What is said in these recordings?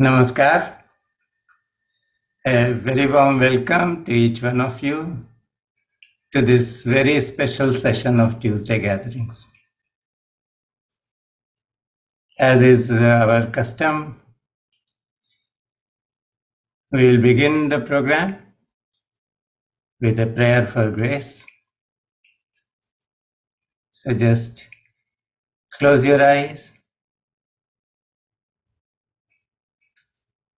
Namaskar. A very warm welcome to each one of you to this very special session of Tuesday gatherings. As is our custom, we will begin the program with a prayer for grace. So just close your eyes,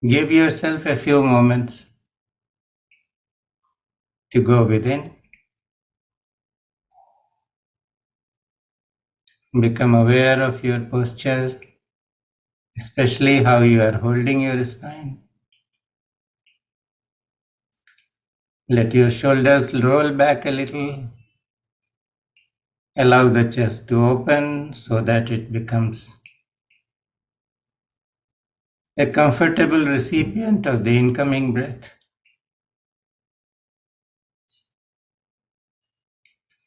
give yourself a few moments to go within, become aware of your posture, especially how you are holding your spine. Let your shoulders roll back a little. Allow the chest to open so that it becomes a comfortable recipient of the incoming breath.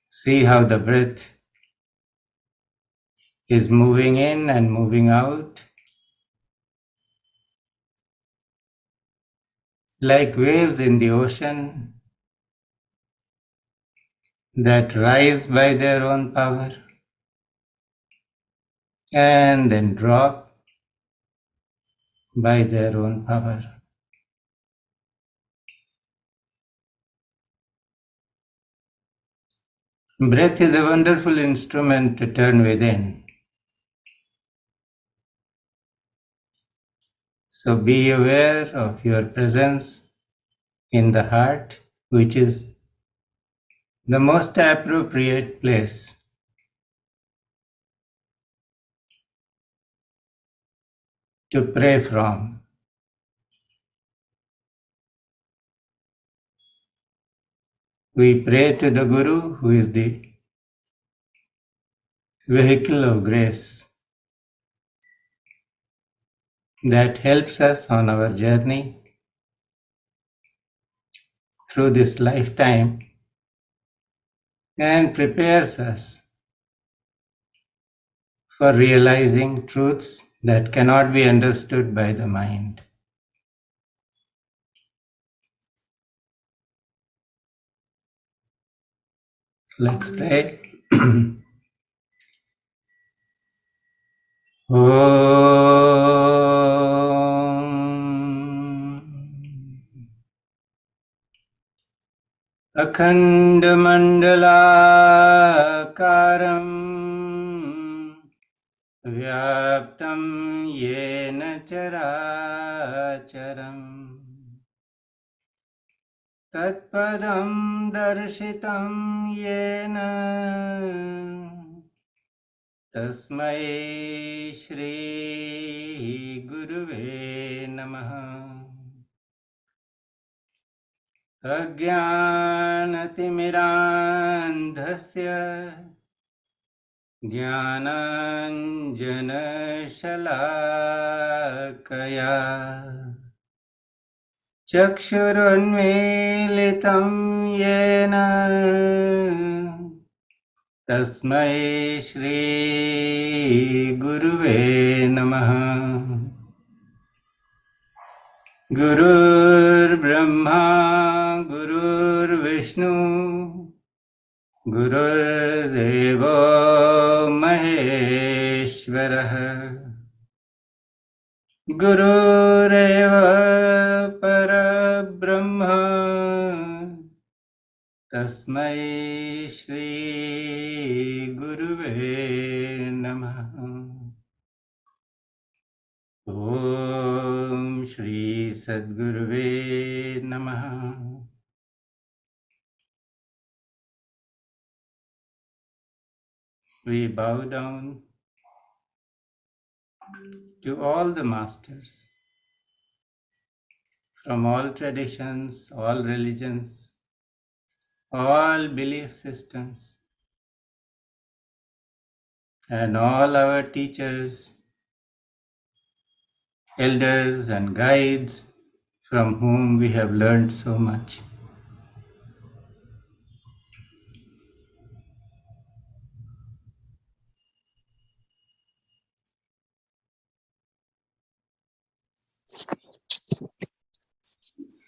See how the breath is moving in and moving out like waves in the ocean that rise by their own power and then drop by their own power. Breath is a wonderful instrument to turn within. So be aware of your presence in the heart, which is the most appropriate place to pray from. We pray to the Guru, who is the vehicle of grace that helps us on our journey through this lifetime and prepares us for realizing truths that cannot be understood by the mind. Let's pray. Om Akhandamandalakaram Vyaptam Yena Characharam Tatpadam Darshitam Yena Tasmai Shri Guruve Namaha. Ajnanatimirandhasya Jnananjanashalakaya Chakshurunmilitam Yena Tasmai Shri Guruve Namaha. Gurur Brahma, Gurur Vishnu, Gurur Devo Maheshwarah, Gurureva Parabrahma, Tasmai Shri Guruve Namaha. Om Shri Sadguruve Namaha. We bow down to all the masters from all traditions, all religions, all belief systems, and all our teachers, elders, and guides from whom we have learned so much.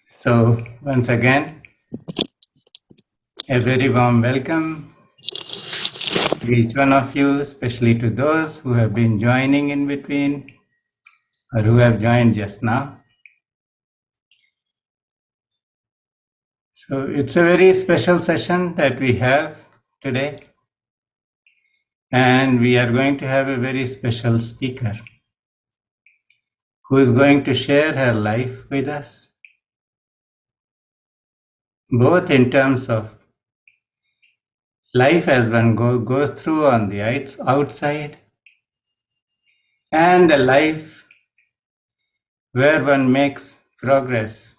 So once again, a very warm welcome to each one of you, especially to those who have been joining in between or who have joined just now. So it's a very special session that we have today, and we are going to have a very special speaker who is going to share her life with us, both in terms of life as one goes through on the outside and the life where one makes progress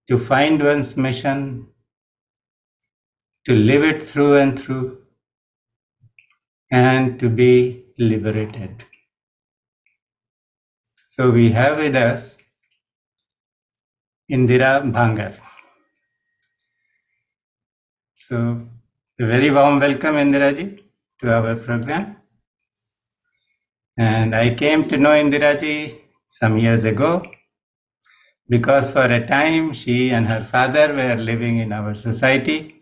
to find one's mission, to live it through and through, and to be liberated. So we have with us Indira Bhangar. So a very warm welcome, Indiraji, to our program. And I came to know Indiraji some years ago because for a time she and her father were living in our society,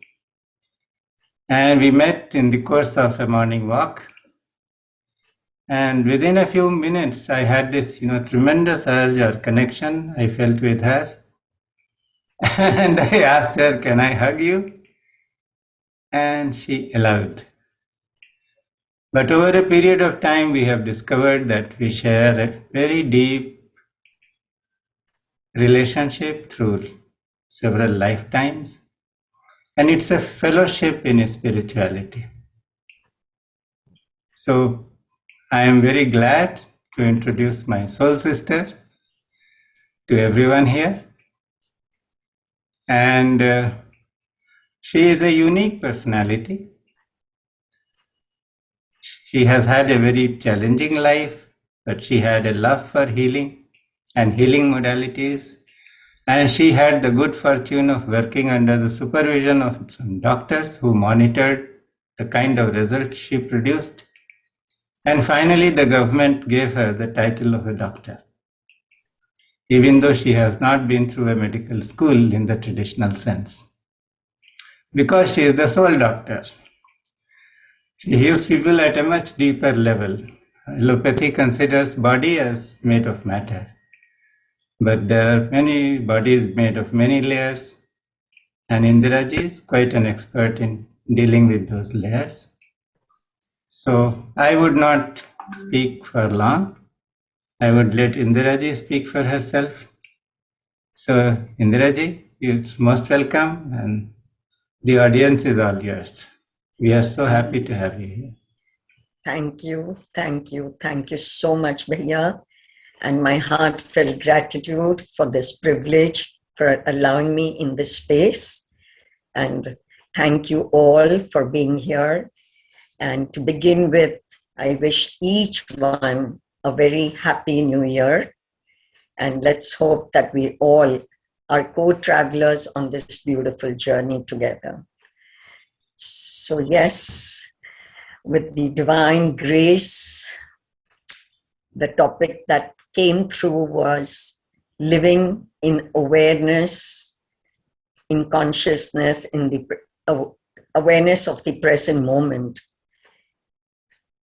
and we met in the course of a morning walk. And within a few minutes, I had this, tremendous urge or connection I felt with her. And I asked her, "Can I hug you?" And she allowed. But over a period of time, we have discovered that we share a very deep relationship through several lifetimes, and it's a fellowship in spirituality. So I am very glad to introduce my soul sister to everyone here. And she is a unique personality. She has had a very challenging life, but she had a love for healing and healing modalities. And she had the good fortune of working under the supervision of some doctors who monitored the kind of results she produced. And finally, the government gave her the title of a doctor, even though she has not been through a medical school in the traditional sense, because she is the soul doctor. She heals people at a much deeper level. Allopathy considers body as made of matter, but there are many bodies made of many layers, and Indiraji is quite an expert in dealing with those layers. So I would not speak for long. I would let Indiraji speak for herself. So Indiraji, you're most welcome, and the audience is all yours. We are so happy to have you here. Thank you, thank you, thank you so much, Bhaiya, and my heartfelt gratitude for this privilege for allowing me in this space. And thank you all for being here. And to begin with, I wish each one a very happy new year. And let's hope that we all are co-travelers on this beautiful journey together. So yes, with the divine grace, the topic that came through was living in awareness, in consciousness, in the awareness of the present moment.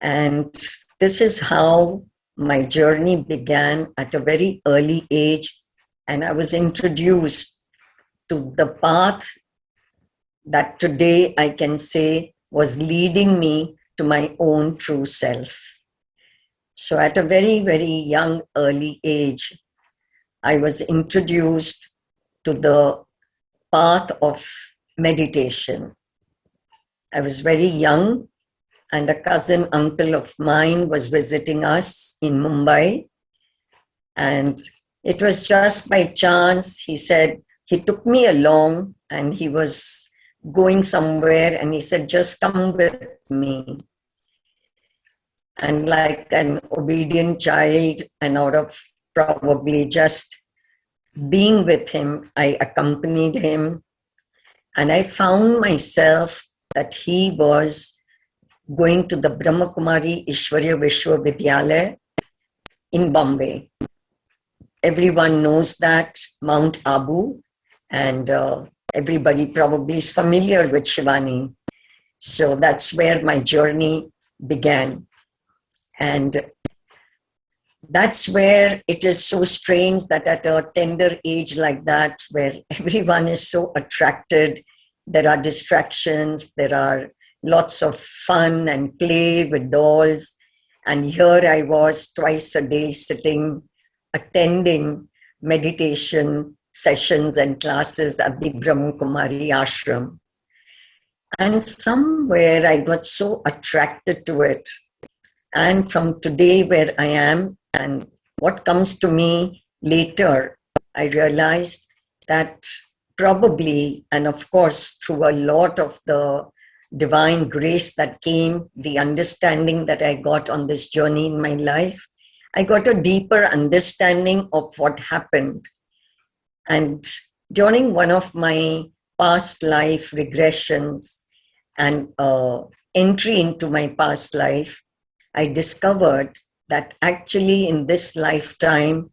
And this is how my journey began at a very early age, and I was introduced to the path that today I can say was leading me to my own true self. So at a very, very young, early age, I was introduced to the path of meditation. I was very young, and a cousin uncle of mine was visiting us in Mumbai. And it was just by chance, he said, he took me along and he was going somewhere and he said, just come with me. And like an obedient child, and out of probably just being with him, I accompanied him. And I found myself that he was going to the Brahma Kumari Ishwarya Vishwavidyalaya in Bombay. everyone knows that Mount Abu, and everybody probably is familiar with Shivani. So that's where my journey began. And that's where it is so strange that at a tender age like that, where everyone is so attracted, there are distractions, there are lots of fun and play with dolls. And here I was twice a day sitting, attending meditation sessions and classes at the Brahma Kumari ashram. And somewhere I got so attracted to it. And from today, where I am, and what comes to me later, I realized that probably, and of course, through a lot of the divine grace that came, the understanding that I got on this journey in my life, I got a deeper understanding of what happened. And during one of my past life regressions and entry into my past life, I discovered that actually in this lifetime,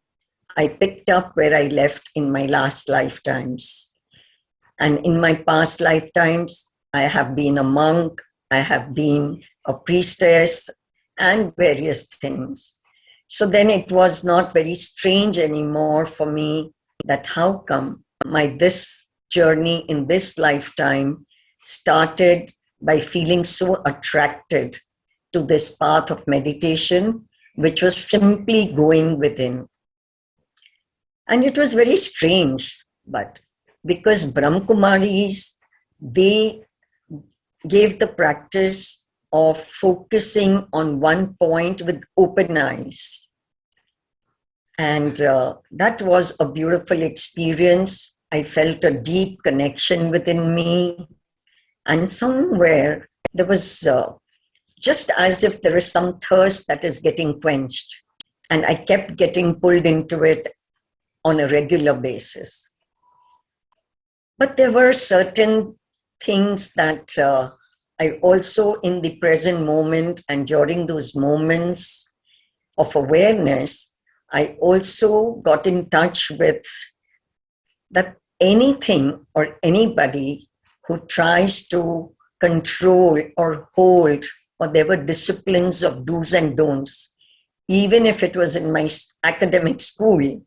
I picked up where I left in my last lifetimes. And in my past lifetimes, I have been a monk, I have been a priestess, and various things. So then it was not very strange anymore for me that how come this journey in this lifetime started by feeling so attracted to this path of meditation, which was simply going within. And it was very strange, but because Brahmakumaris, they gave the practice of focusing on one point with open eyes. And that was a beautiful experience. I felt a deep connection within me. And somewhere there was just as if there is some thirst that is getting quenched. And I kept getting pulled into it on a regular basis. But there were certain things that I also, in the present moment and during those moments of awareness, I also got in touch with that anything or anybody who tries to control or hold, or there were disciplines of do's and don'ts, even if it was in my academic school,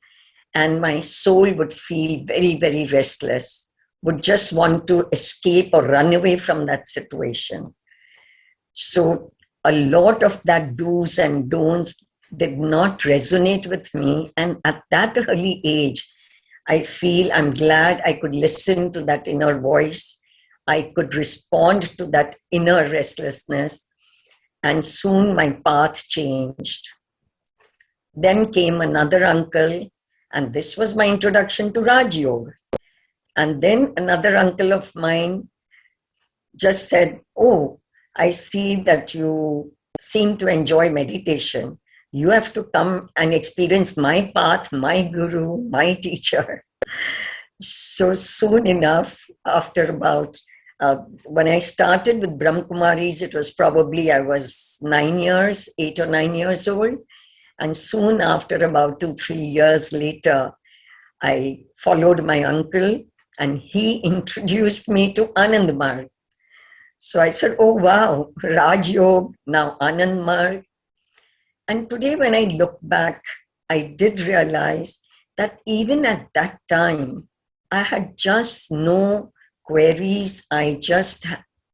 and my soul would feel very, very restless, would just want to escape or run away from that situation. So a lot of that do's and don'ts did not resonate with me. And at that early age, I feel I'm glad I could listen to that inner voice. I could respond to that inner restlessness. And soon my path changed. Then came another uncle, and this was my introduction to Raj Yoga. And then another uncle of mine just said, "Oh, I see that you seem to enjoy meditation. You have to come and experience my path, my guru, my teacher." So soon enough, after about, when I started with Brahmakumaris, it was probably I was 8 or 9 years old. And soon after, about 2-3 years later, I followed my uncle and he introduced me to Anand Marg. So I said, "Oh, wow, Raj Yoga, now Anand Marg." And today when I look back, I did realize that even at that time, I had just no queries. I just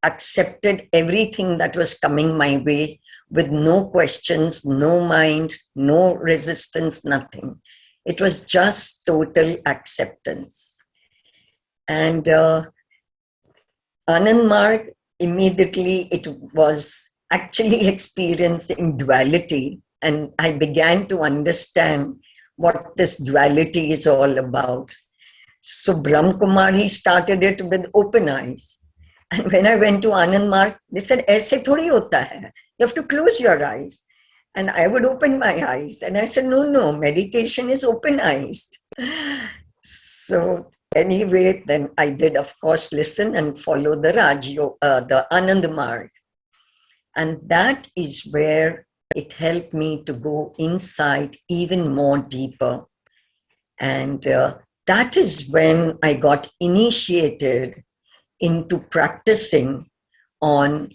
accepted everything that was coming my way with no questions, no mind, no resistance, nothing. It was just total acceptance. And Anand Marg, immediately it was actually experiencing duality. And I began to understand what this duality is all about. So Brahmakumari started it with open eyes. And when I went to Anand Marg, they said, "Aise thodi hota hai. You have to close your eyes." And I would open my eyes. And I said, no, meditation is open eyes. So anyway, then I did, of course, listen and follow the the Anand Marg. And that is where it helped me to go inside even more deeper. And that is when I got initiated into practicing on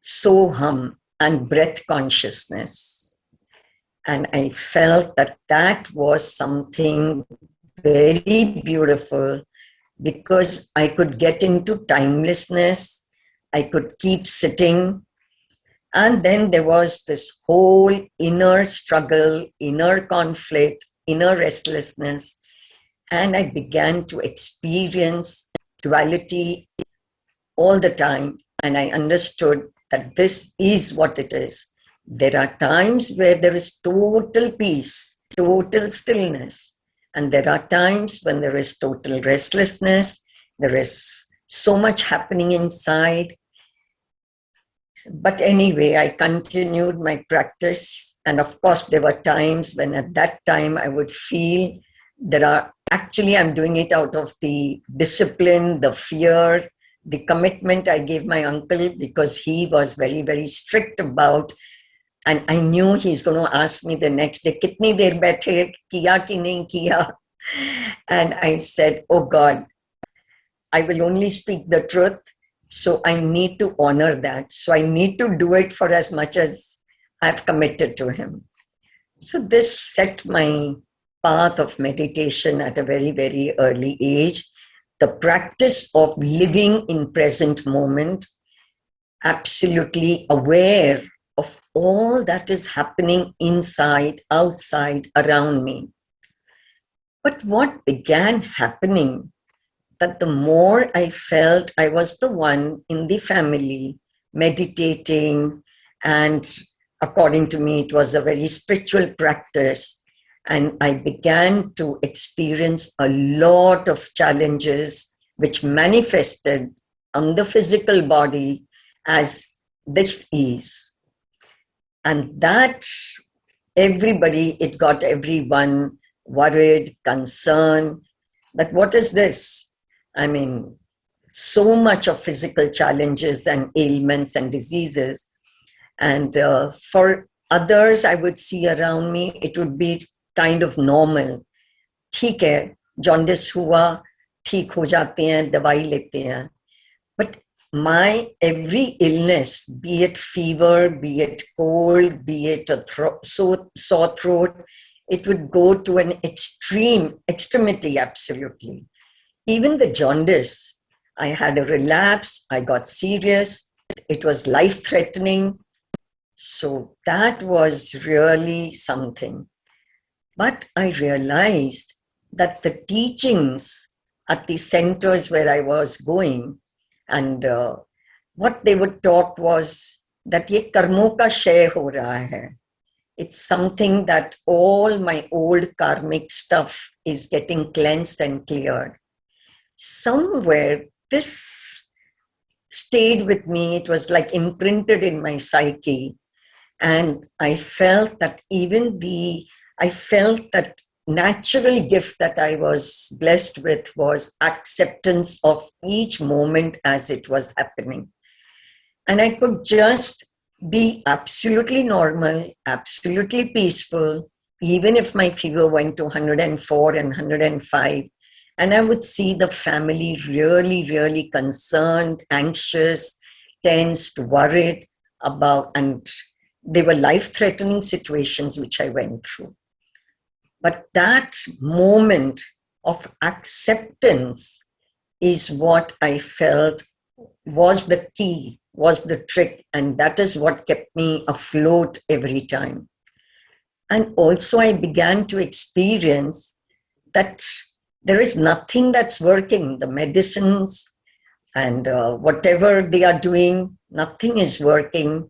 Soham and breath consciousness. And I felt that that was something very beautiful because I could get into timelessness. I could keep sitting. And then there was this whole inner struggle, inner conflict, inner restlessness. And I began to experience duality all the time. And I understood that this is what it is. There are times where there is total peace, total stillness. And there are times when there is total restlessness. There is so much happening inside. But anyway, I continued my practice. And of course, there were times when at that time I would feel I'm doing it out of the discipline, the fear, the commitment I gave my uncle because he was very, very strict about, and I knew he's going to ask me the next day, kitni der baithe, kiya ki nahi kiya? And I said, oh God, I will only speak the truth. So I need to honor that. So I need to do it for as much as I've committed to him. So this set my path of meditation at a very, very early age. The practice of living in present moment, absolutely aware of all that is happening inside, outside, around me. But what began happening, that the more I felt I was the one in the family meditating, and according to me, it was a very spiritual practice. And I began to experience a lot of challenges which manifested on the physical body as dis-ease. And that it got everyone worried, concerned, that what is this? I mean, so much of physical challenges and ailments and diseases. And for others, I would see around me, it would be kind of normal. ठीक है, jaundice हुआ, ठीक हो जाते हैं, दवाई लेते हैं. But my every illness, be it fever, be it cold, be it a sore throat, it would go to an extremity, absolutely. Even the jaundice, I had a relapse, I got serious, it was life-threatening. So that was really something. But I realized that the teachings at the centers where I was going, and what they would talk was that ye karmo ka kshay ho raha hai. It's something that all my old karmic stuff is getting cleansed and cleared. Somewhere this stayed with me. It was like imprinted in my psyche. And I felt that natural gift that I was blessed with was acceptance of each moment as it was happening. And I could just be absolutely normal, absolutely peaceful, even if my fever went to 104 and 105. And I would see the family really, really concerned, anxious, tensed, worried about, and they were life-threatening situations which I went through. But that moment of acceptance is what I felt was the key, was the trick, and that is what kept me afloat every time. And also I began to experience that there is nothing that's working. The medicines and whatever they are doing, nothing is working.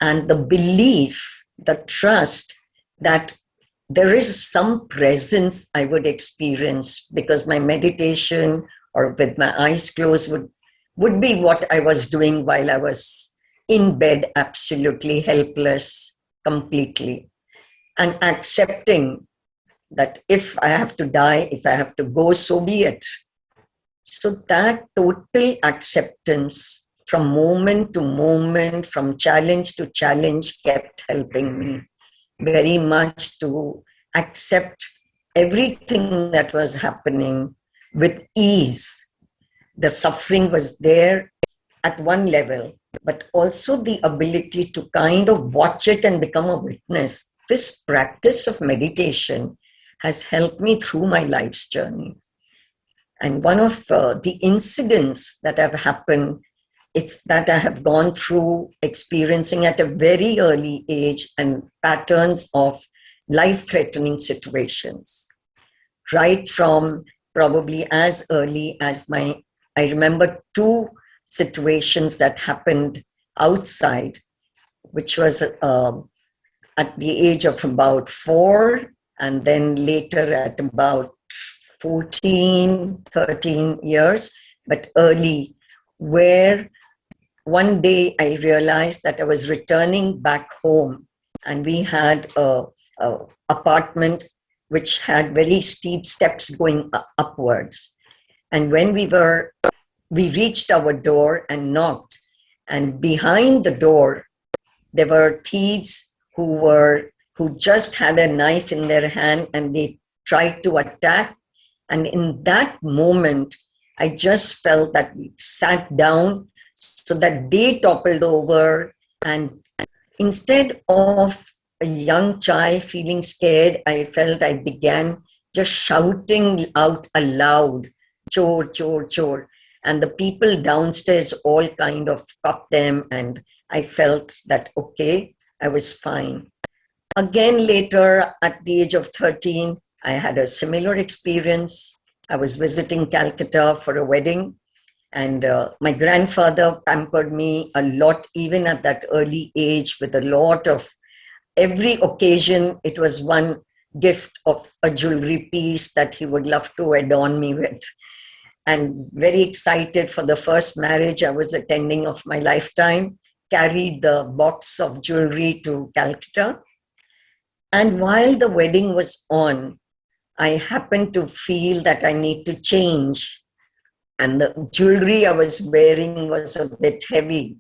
And the belief, the trust that there is some presence I would experience, because my meditation or with my eyes closed would be what I was doing while I was in bed, absolutely helpless, completely, and accepting that if I have to die, if I have to go, so be it. So that total acceptance from moment to moment, from challenge to challenge, kept helping me very much to accept everything that was happening with ease. The suffering was there at one level, but also the ability to kind of watch it and become a witness. This practice of meditation has helped me through my life's journey. And one of the incidents that have happened, it's that I have gone through experiencing at a very early age and patterns of life-threatening situations, right from probably as early as I remember two situations that happened outside, which was at the age of about 4, and then later at about 14, 13 years, but early, where one day I realized that I was returning back home, and we had a apartment which had very steep steps going upwards. And when we reached our door and knocked, and behind the door, there were thieves who just had a knife in their hand, and they tried to attack. And in that moment, I just felt that we sat down so that they toppled over. And instead of a young child feeling scared, I felt I began just shouting out aloud, chore, chore, chore. And the people downstairs all kind of caught them, and I felt that, okay, I was fine. Again, later at the age of 13, I had a similar experience. I was visiting Calcutta for a wedding, and my grandfather pampered me a lot, even at that early age, with a lot of every occasion. It was one gift of a jewelry piece that he would love to adorn me with. And very excited for the first marriage I was attending of my lifetime, carried the box of jewelry to Calcutta. And while the wedding was on, I happened to feel that I need to change. And the jewelry I was wearing was a bit heavy.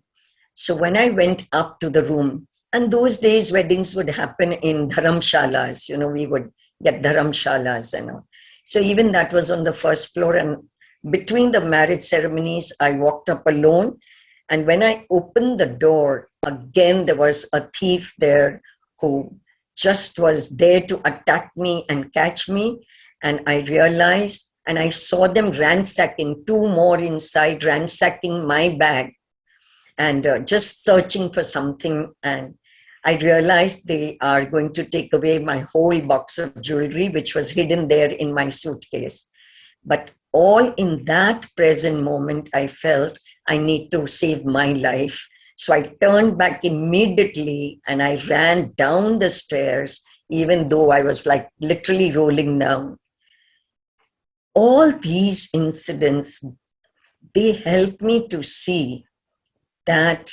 So when I went up to the room, and those days weddings would happen in dharamshalas, we would get dharamshalas and all. So even that was on the first floor. And between the marriage ceremonies, I walked up alone. And when I opened the door, again, there was a thief there who just was there to attack me and catch me. And I realized, and I saw them ransacking, two more inside, ransacking my bag and just searching for something. And I realized they are going to take away my whole box of jewelry, which was hidden there in my suitcase. But all in that present moment, I felt I need to save my life. So I turned back immediately and I ran down the stairs, even though I was like literally rolling down. All these incidents, they helped me to see that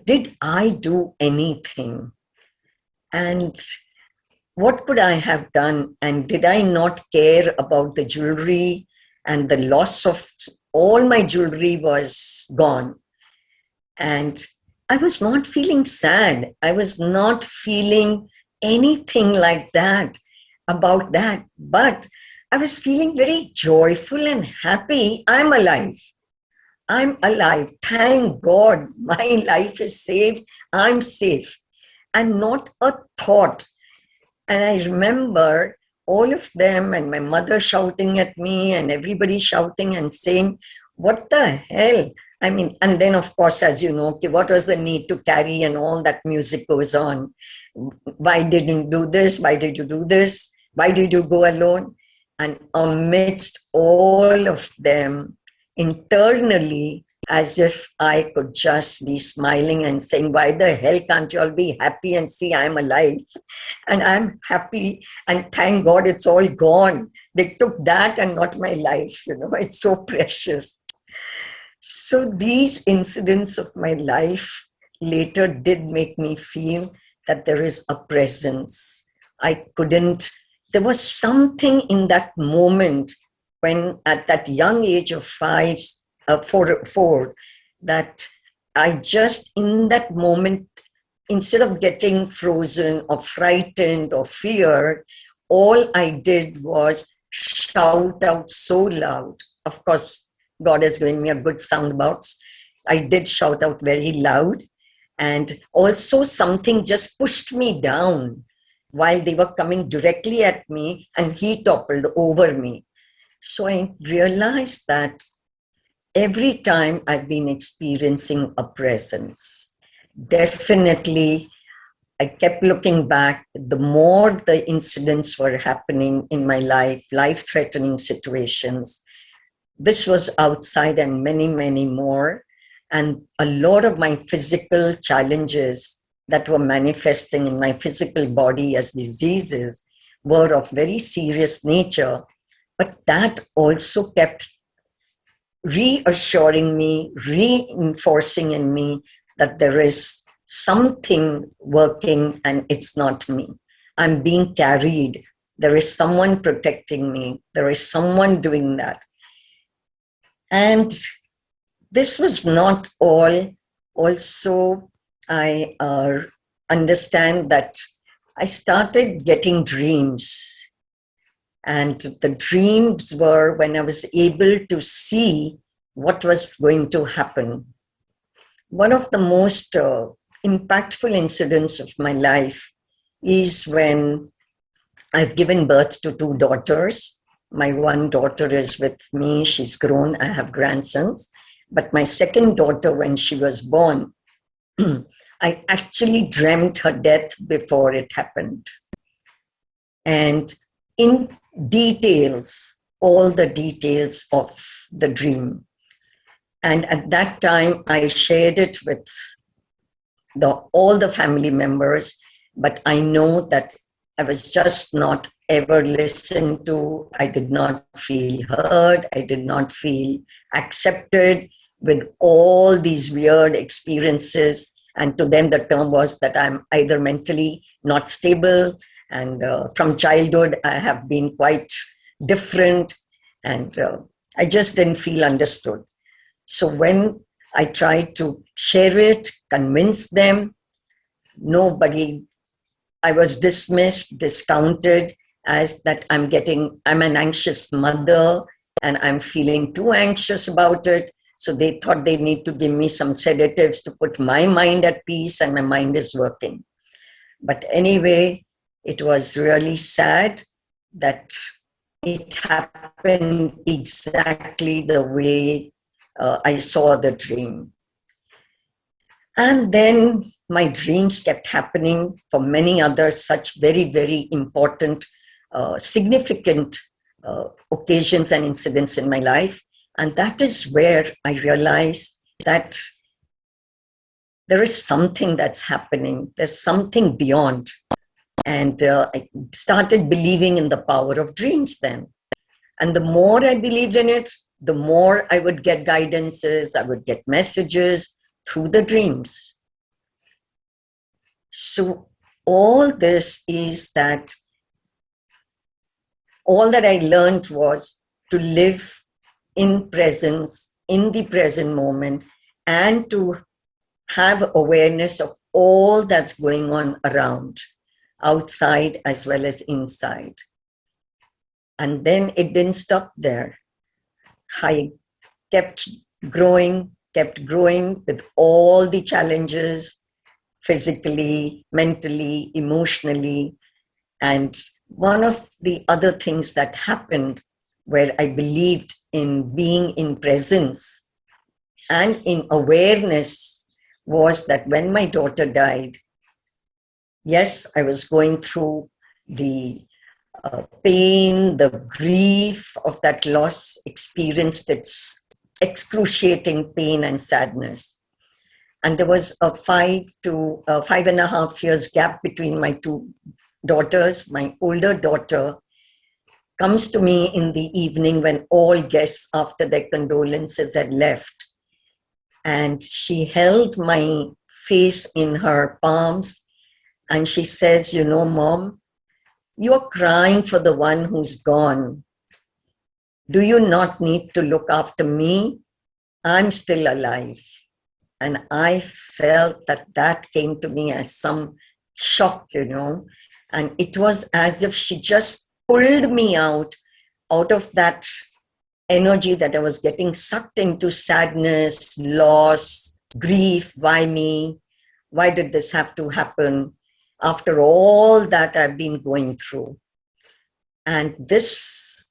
did I do anything? And what could I have done? And did I not care about the jewelry? And the loss of all my jewelry was gone. And I was not feeling sad. I was not feeling anything like that about that. But I was feeling very joyful and happy. I'm alive. I'm alive. Thank God my life is saved. I'm safe. And not a thought. And I remember all of them and my mother shouting at me and everybody shouting and saying, what the hell? I mean, and then of course, as you know, what was the need to carry and all that music goes on. Why didn't you do this? Why did you do this? Why did you go alone? And amidst all of them, internally, as if I could just be smiling and saying, why the hell can't you all be happy and see I'm alive? And I'm happy and thank God it's all gone. They took that and not my life, it's so precious. So these incidents of my life later did make me feel that there is a presence. There was something in that moment when at that young age of 4, that I just, in that moment, instead of getting frozen or frightened or feared, all I did was shout out so loud. Of course, God has given me a good sound box. I did shout out very loud. And also, something just pushed me down while they were coming directly at me, and he toppled over me. So I realized that every time I've been experiencing a presence, definitely I kept looking back. The more the incidents were happening in my life threatening situations, this was outside and many, many more. And a lot of my physical challenges that were manifesting in my physical body as diseases were of very serious nature. But that also kept reassuring me, reinforcing in me that there is something working and it's not me. I'm being carried. There is someone protecting me. There is someone doing that. And this was not all. Also, I understand that I started getting dreams. And the dreams were when I was able to see what was going to happen. One of the most impactful incidents of my life is when I've given birth to two daughters. My one daughter is with me, she's grown, I have grandsons. But my second daughter, when she was born, I actually dreamt her death before it happened. And in details, all the details of the dream. And at that time, I shared it with all the family members, but I know that I was just not ever listened to. I did not feel heard. I did not feel accepted with all these weird experiences. And to them, the term was that I'm either mentally not stable, and from childhood, I have been quite different, and I just didn't feel understood. So when I tried to share it, convince them, nobody, I was dismissed, discounted as that I'm an anxious mother and I'm feeling too anxious about it. So they thought they need to give me some sedatives to put my mind at peace, and my mind is working. But anyway, it was really sad that it happened exactly the way I saw the dream. And then my dreams kept happening for many other such very, very important, significant occasions and incidents in my life. And that is where I realized that there is something that's happening. There's something beyond. And I started believing in the power of dreams then. And the more I believed in it, the more I would get guidances, I would get messages through the dreams. So all this is that all that I learned was to live in presence, in the present moment, and to have awareness of all that's going on around, outside as well as inside. And then it didn't stop there. I kept growing with all the challenges, physically, mentally, emotionally. And one of the other things that happened where I believed in being in presence and in awareness was that when my daughter died, yes, I was going through the pain, the grief of that loss, experienced its excruciating pain and sadness. And there was a 5.5 years gap between my two daughters. My older daughter comes to me in the evening when all guests after their condolences had left. And she held my face in her palms and she says, "You know, Mom, you're crying for the one who's gone. Do you not need to look after me? I'm still alive." And I felt that came to me as some shock, And it was as if she just pulled me out of that energy that I was getting sucked into: sadness, loss, grief. Why me? Why did this have to happen after all that I've been going through? And this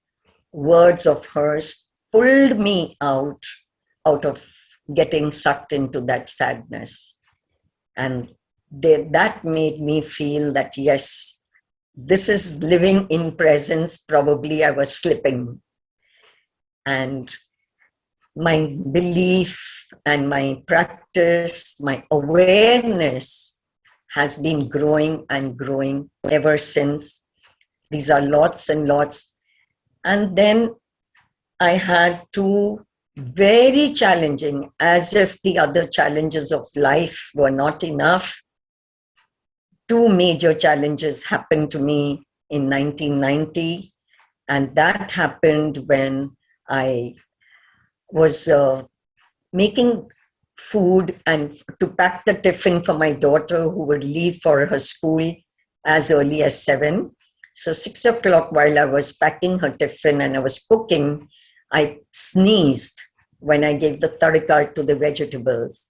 words of hers pulled me out of getting sucked into that sadness. And that made me feel that, yes, this is living in presence. Probably I was slipping. And my belief and my practice, my awareness has been growing and growing ever since. These are lots and lots. And then I had two very challenging, as if the other challenges of life were not enough. Two major challenges happened to me in 1990. And that happened when I was making food and to pack the tiffin for my daughter who would leave for her school as early as 7. So 6 o'clock, while I was packing her tiffin and I was cooking, I sneezed when I gave the tadka to the vegetables.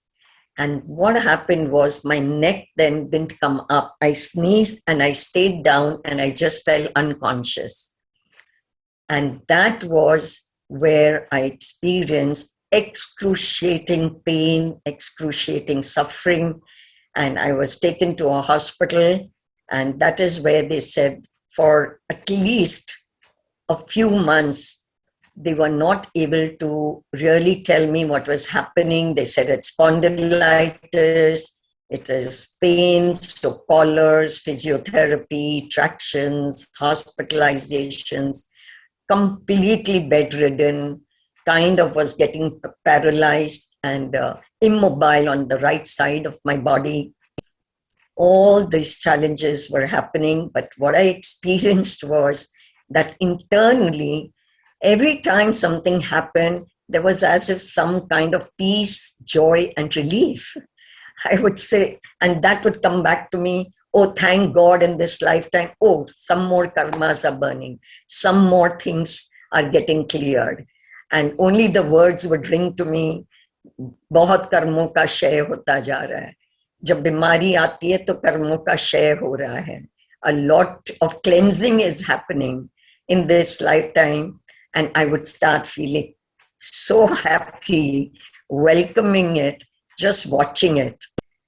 And what happened was my neck then didn't come up. I sneezed and I stayed down and I just fell unconscious. And that was where I experienced excruciating pain, excruciating suffering. And I was taken to a hospital. And that is where they said for at least a few months, they were not able to really tell me what was happening. They said it's spondylitis, it is pains, so collars, physiotherapy, tractions, hospitalizations, completely bedridden, kind of was getting paralyzed and immobile on the right side of my body. All these challenges were happening, but what I experienced was that internally, every time something happened, there was as if some kind of peace, joy, and relief, I would say. And that would come back to me. Oh, thank God in this lifetime. Oh, some more karmas are burning. Some more things are getting cleared. And only the words would ring to me, बहुत कर्मों का क्षय होता जा रहा है. जब बीमारी आती है तो कर्मों का क्षय हो रहा है. A lot of cleansing is happening in this lifetime. And I would start feeling so happy, welcoming it, just watching it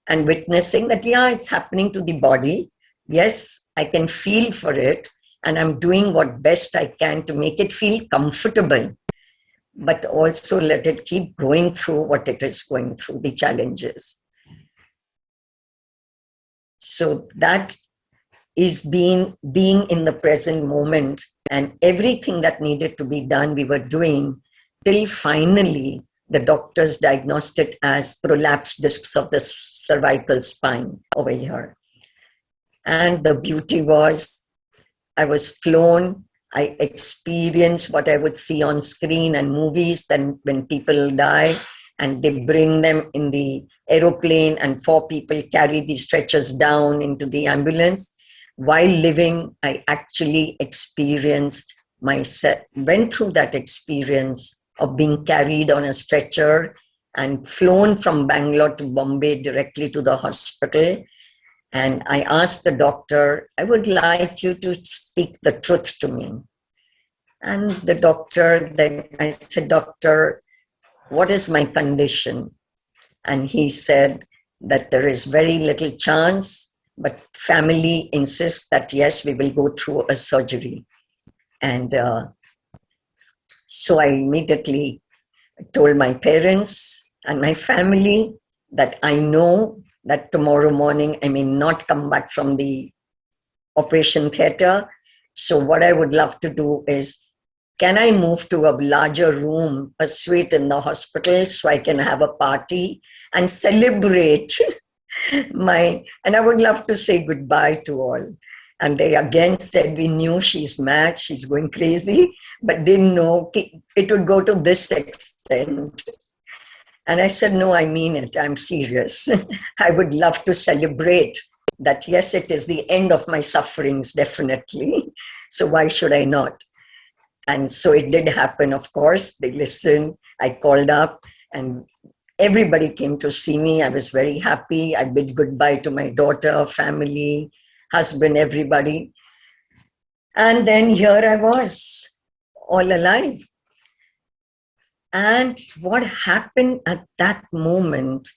and witnessing that, yeah, it's happening to the body. Yes, I can feel for it. And I'm doing what best I can to make it feel comfortable, but also let it keep going through what it is going through, the challenges. So that is being in the present moment, and everything that needed to be done, we were doing, till finally the doctors diagnosed it as prolapsed discs of the cervical spine over here. And the beauty was, I was flown. I experienced what I would see on screen and movies. Then when people die and they bring them in the aeroplane and 4 people carry the stretchers down into the ambulance. While living, I actually experienced went through that experience of being carried on a stretcher and flown from Bangalore to Bombay directly to the hospital. And I asked the doctor, I would like you to speak the truth to me. And the doctor, then I said, Doctor, what is my condition? And he said that there is very little chance, but family insists that, yes, we will go through a surgery. And so I immediately told my parents and my family that I know that tomorrow morning I may not come back from the operation theater. So what I would love to do is, can I move to a larger room, a suite in the hospital, so I can have a party and celebrate and I would love to say goodbye to all. And they again said, we knew she's mad, she's going crazy, but didn't know it would go to this extent. And I said, no, I mean it, I'm serious. I would love to celebrate that yes, it is the end of my sufferings, definitely. So why should I not? And so it did happen, of course. They listened. I called up and everybody came to see me. I was very happy. I bid goodbye to my daughter, family, husband, everybody. And then here I was, all alive. And what happened at that moment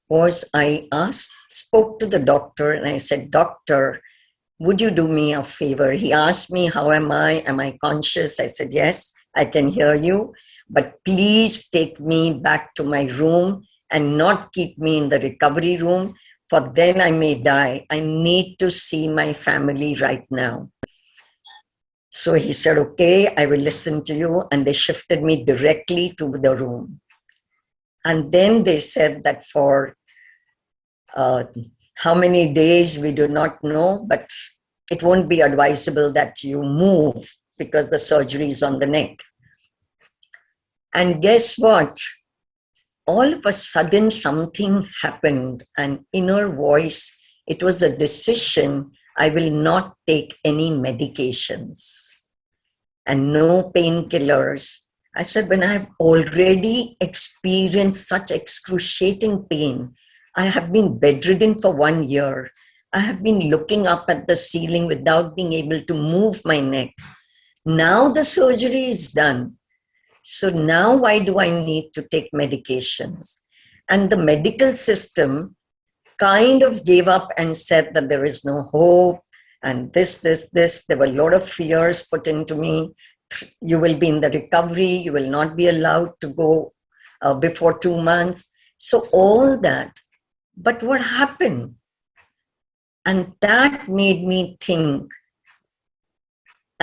was I spoke to the doctor and I said, Doctor, would you do me a favor? He asked me, how am I? Am I conscious? I said, yes, I can hear you, but please take me back to my room and not keep me in the recovery room, for then I may die. I need to see my family right now. So he said, okay, I will listen to you. And they shifted me directly to the room. And then they said that for how many days, we do not know, but it won't be advisable that you move because the surgery is on the neck. And guess what? All of a sudden, something happened, an inner voice. It was a decision. I will not take any medications and no painkillers. I said, when I have already experienced such excruciating pain, I have been bedridden for 1 year. I have been looking up at the ceiling without being able to move my neck. Now the surgery is done. So now why do I need to take medications? And the medical system kind of gave up and said that there is no hope and this. There were a lot of fears put into me. You will be in the recovery. You will not be allowed to go before 2 months. So all that. But what happened? And that made me think.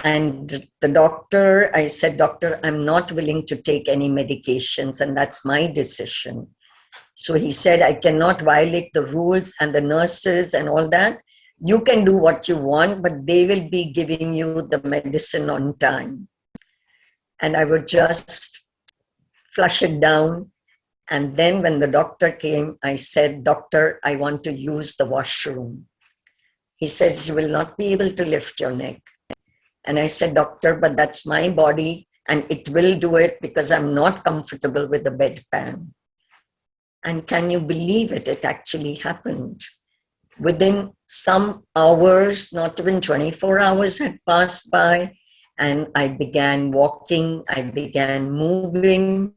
And the doctor, I said, Doctor, I'm not willing to take any medications, and that's my decision. So he said, I cannot violate the rules and the nurses and all that. You can do what you want, but they will be giving you the medicine on time. And I would just flush it down. And then when the doctor came, I said, Doctor, I want to use the washroom. He says, you will not be able to lift your neck. And I said, Doctor, but that's my body and it will do it because I'm not comfortable with the bedpan. And can you believe it? It actually happened. Within some hours, not even 24 hours had passed by, and I began walking, I began moving,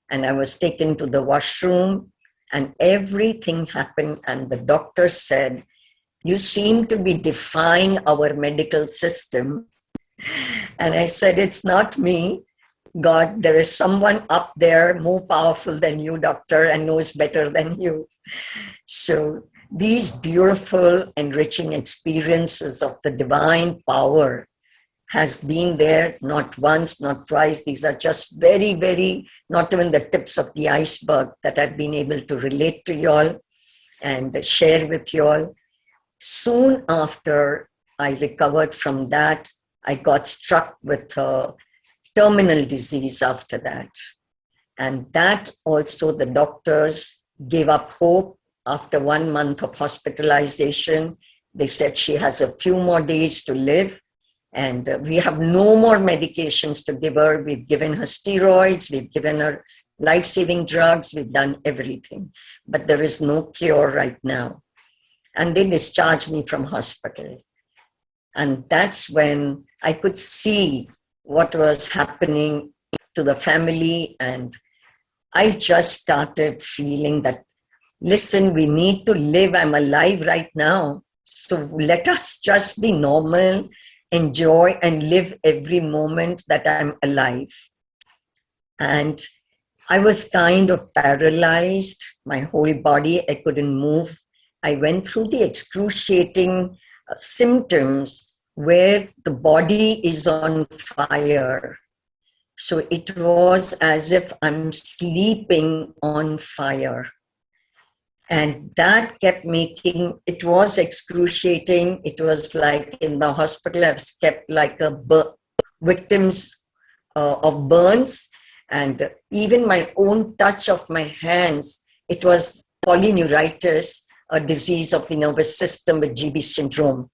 and I was taken to the washroom, and everything happened. And the doctor said, you seem to be defying our medical system. And I said, it's not me. God, there is someone up there more powerful than you, doctor, and knows better than you. So these beautiful, enriching experiences of the divine power has been there not once, not twice. These are just very, very, not even the tips of the iceberg that I've been able to relate to you all and share with you all. Soon after I recovered from that, I got struck with a terminal disease after that. And that also the doctors gave up hope after 1 month of hospitalization. They said she has a few more days to live. And we have no more medications to give her. We've given her steroids, we've given her life-saving drugs, we've done everything. But there is no cure right now. And they discharged me from hospital. And that's when I could see what was happening to the family. And I just started feeling that, listen, we need to live. I'm alive right now. So let us just be normal, enjoy and live every moment that I'm alive. And I was kind of paralyzed, my whole body, I couldn't move. I went through the excruciating symptoms where the body is on fire. So it was as if I'm sleeping on fire. And that kept making, it was excruciating. It was like in the hospital, I was kept like victims of burns. And even my own touch of my hands, it was polyneuritis. a disease of the nervous system with GB syndrome.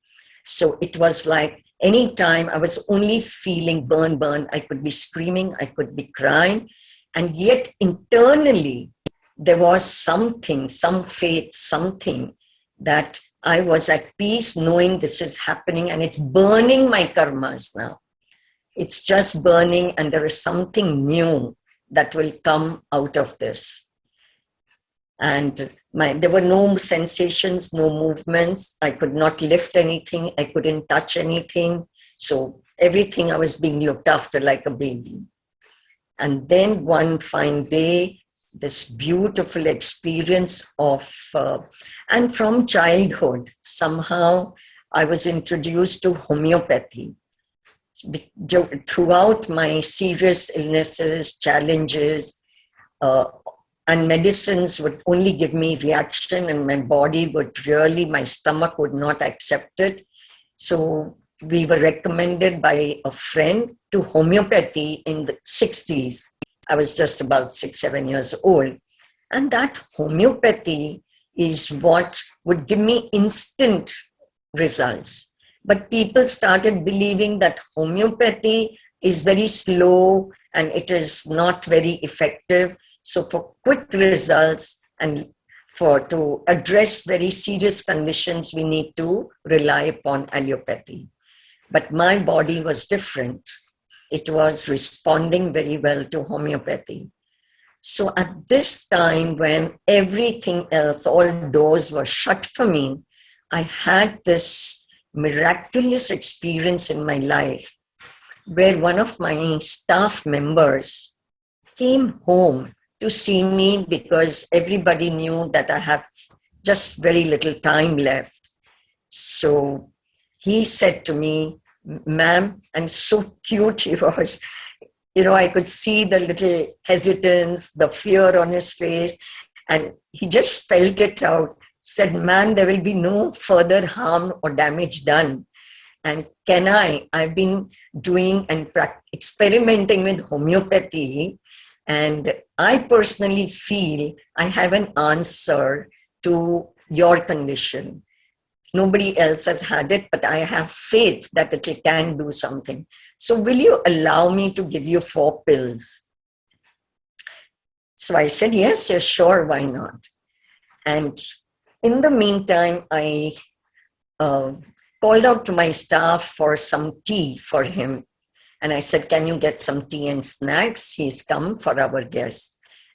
So it was like anytime I was only feeling burn. I could be screaming, I could be crying. And yet internally, there was something, some faith, something that I was at peace knowing this is happening and it's burning my karmas now. It's just burning and there is something new that will come out of this. And there were no sensations, no movements. I could not lift anything. I couldn't touch anything. So everything I was being looked after like a baby. And then one fine day, this beautiful experience of, and from childhood, somehow I was introduced to homeopathy. Throughout my serious illnesses, challenges, and medicines would only give me reaction and my body would really, my stomach would not accept it. So we were recommended by a friend to homeopathy in the 60s. I was just about 6, 7 years old. And that homeopathy is what would give me instant results. But people started believing that homeopathy is very slow and it is not very effective. So for quick results and to address very serious conditions, we need to rely upon allopathy. But my body was different. It was responding very well to homeopathy. So at this time when everything else, all doors were shut for me, I had this miraculous experience in my life where one of my staff members came home to see me because everybody knew that I have just very little time left. So he said to me, "Ma'am," and so cute he was, I could see the little hesitance, the fear on his face, and he just spelled it out, said, "Ma'am, there will be no further harm or damage done. And I've been doing and experimenting with homeopathy, and I personally feel I have an answer to your condition. Nobody else has had it, but I have faith that it can do something. So will you allow me to give you 4 pills?" So I said, yes, sure, why not? And in the meantime, I called out to my staff for some tea for him. And I said, "Can you get some tea and snacks? He's come for our guest."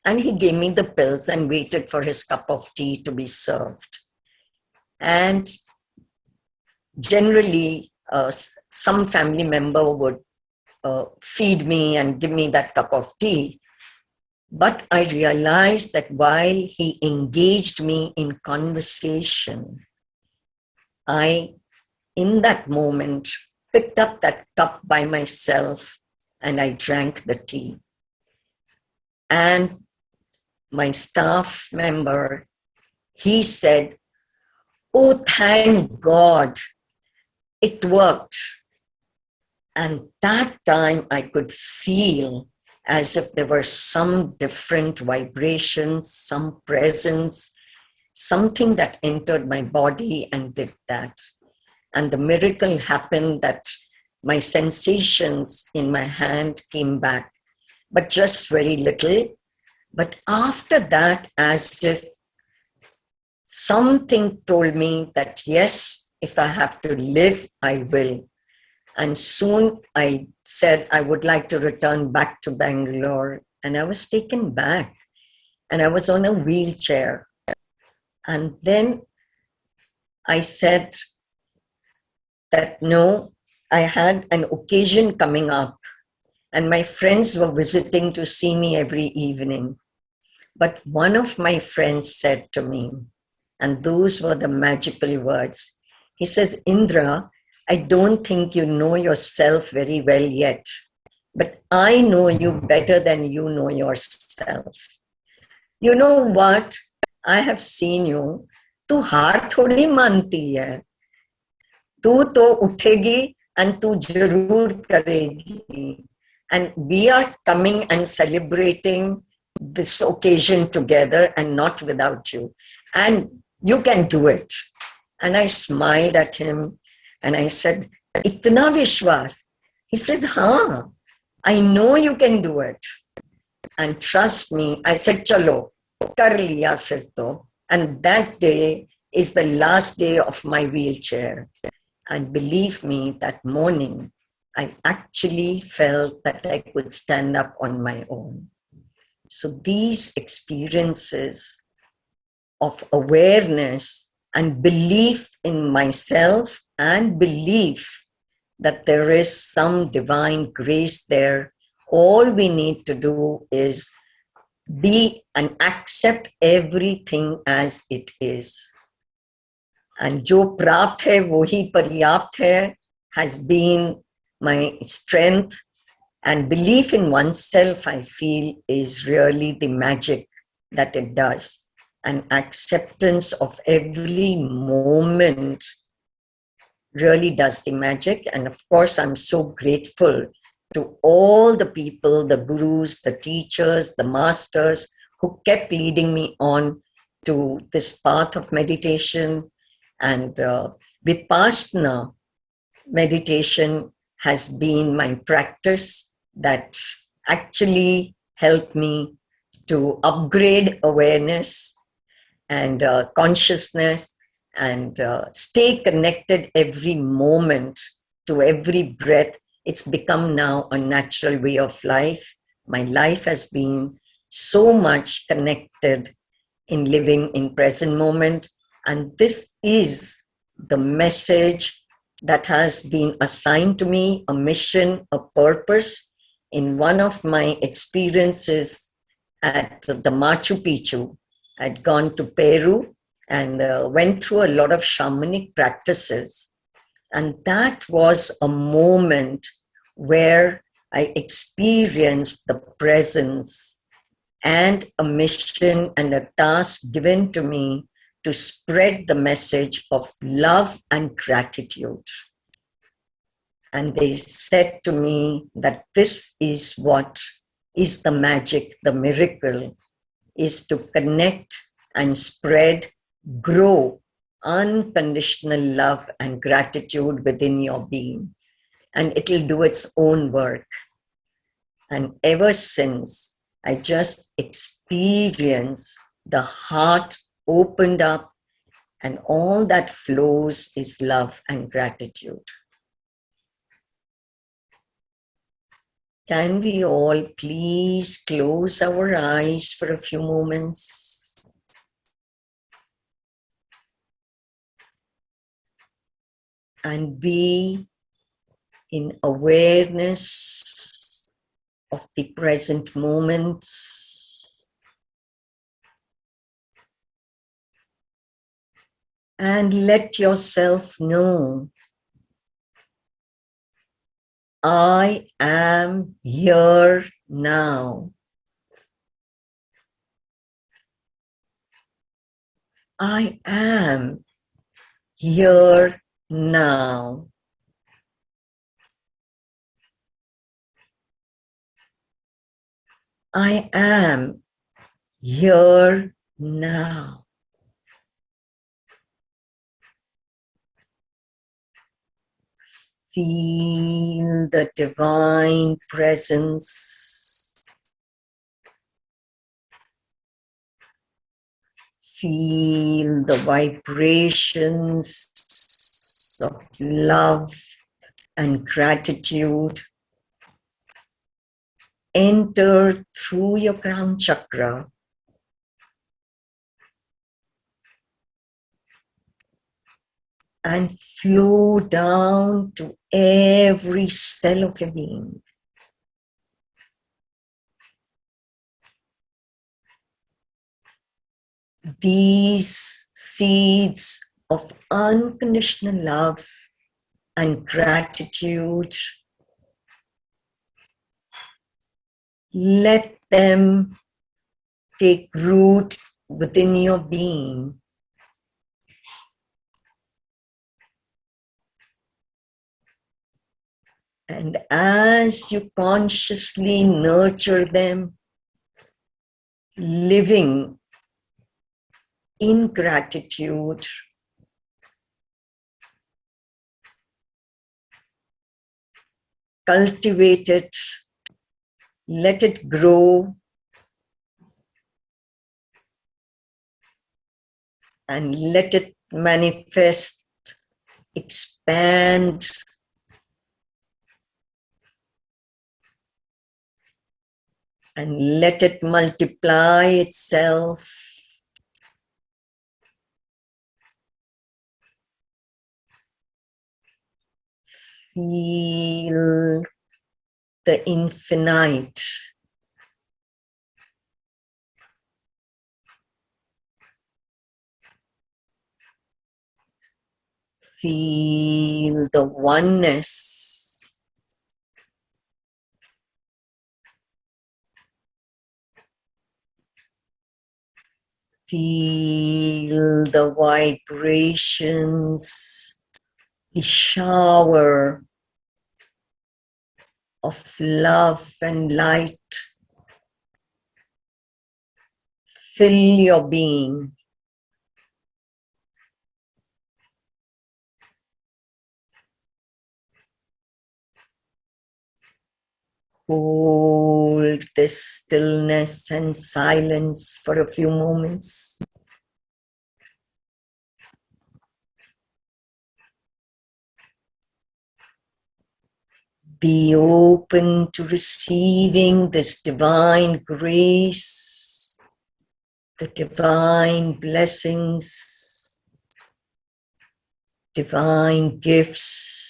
And he gave me the pills and waited for his cup of tea to be served. And generally, some family member would feed me and give me that cup of tea. But I realized that while he engaged me in conversation, I, in that moment, picked up that cup by myself and I drank the tea. And my staff member, he said, "Oh, thank God, it worked." And that time I could feel as if there were some different vibrations, some presence, something that entered my body and did that. And the miracle happened that my sensations in my hand came back, but just very little. But after that, as if something told me that, yes, if I have to live, I will. And soon I said I would like to return back to Bangalore. And I was taken back. And I was on a wheelchair. And then I said that no, I had an occasion coming up. And my friends were visiting to see me every evening. But one of my friends said to me, and those were the magical words. He says, "Indra, I don't think you know yourself very well yet, but I know you better than you know yourself. You know what? I have seen you. तू हार थोड़ी मानती है. तू तो उठेगी and तू जरूर करेगी. And we are coming and celebrating this occasion together and not without you. And You can do it. And I smiled at him and I said, Itna Vishwas. He says, Haan, I know you can do it. And trust me, I said, Chalo, kar liya fir to. And that day is the last day of my wheelchair. And believe me, that morning, I actually felt that I could stand up on my own. So these experiences of awareness and belief in myself and belief that there is some divine grace there, all we need to do is be and accept everything as it is. And jo prapt hai, wohi paryapt hai, has been my strength. And belief in oneself, I feel, is really the magic that it does. And acceptance of every moment really does the magic. And of course, I'm so grateful to all the people, the gurus, the teachers, the masters who kept leading me on to this path of meditation. And Vipassana meditation has been my practice that actually helped me to upgrade awareness and consciousness and stay connected every moment to every breath. It's become now a natural way of life. My life has been so much connected in living in present moment. And this is the message that has been assigned to me, a mission, a purpose. In one of my experiences at the Machu Picchu, I'd gone to Peru and went through a lot of shamanic practices. And that was a moment where I experienced the presence and a mission and a task given to me to spread the message of love and gratitude. And they said to me that this is what is the magic, the miracle, is to connect and spread, grow unconditional love and gratitude within your being. And it'll do its own work. And ever since, I just experienced the heart opened up, and all that flows is love and gratitude. Can we all please close our eyes for a few moments? And be in awareness of the present moments. And let yourself know, I am here now. I am here now. I am here now. Feel the divine presence. Feel the vibrations of love and gratitude enter through your crown chakra and flow down to every cell of your being. These seeds of unconditional love and gratitude, let them take root within your being. And as you consciously nurture them, living in gratitude, cultivate it, let it grow, and let it manifest, expand, and let it multiply itself. Feel the infinite. Feel the oneness. Feel the vibrations, the shower of love and light. Fill your being. Hold this stillness and silence for a few moments. Be open to receiving this divine grace, the divine blessings, divine gifts.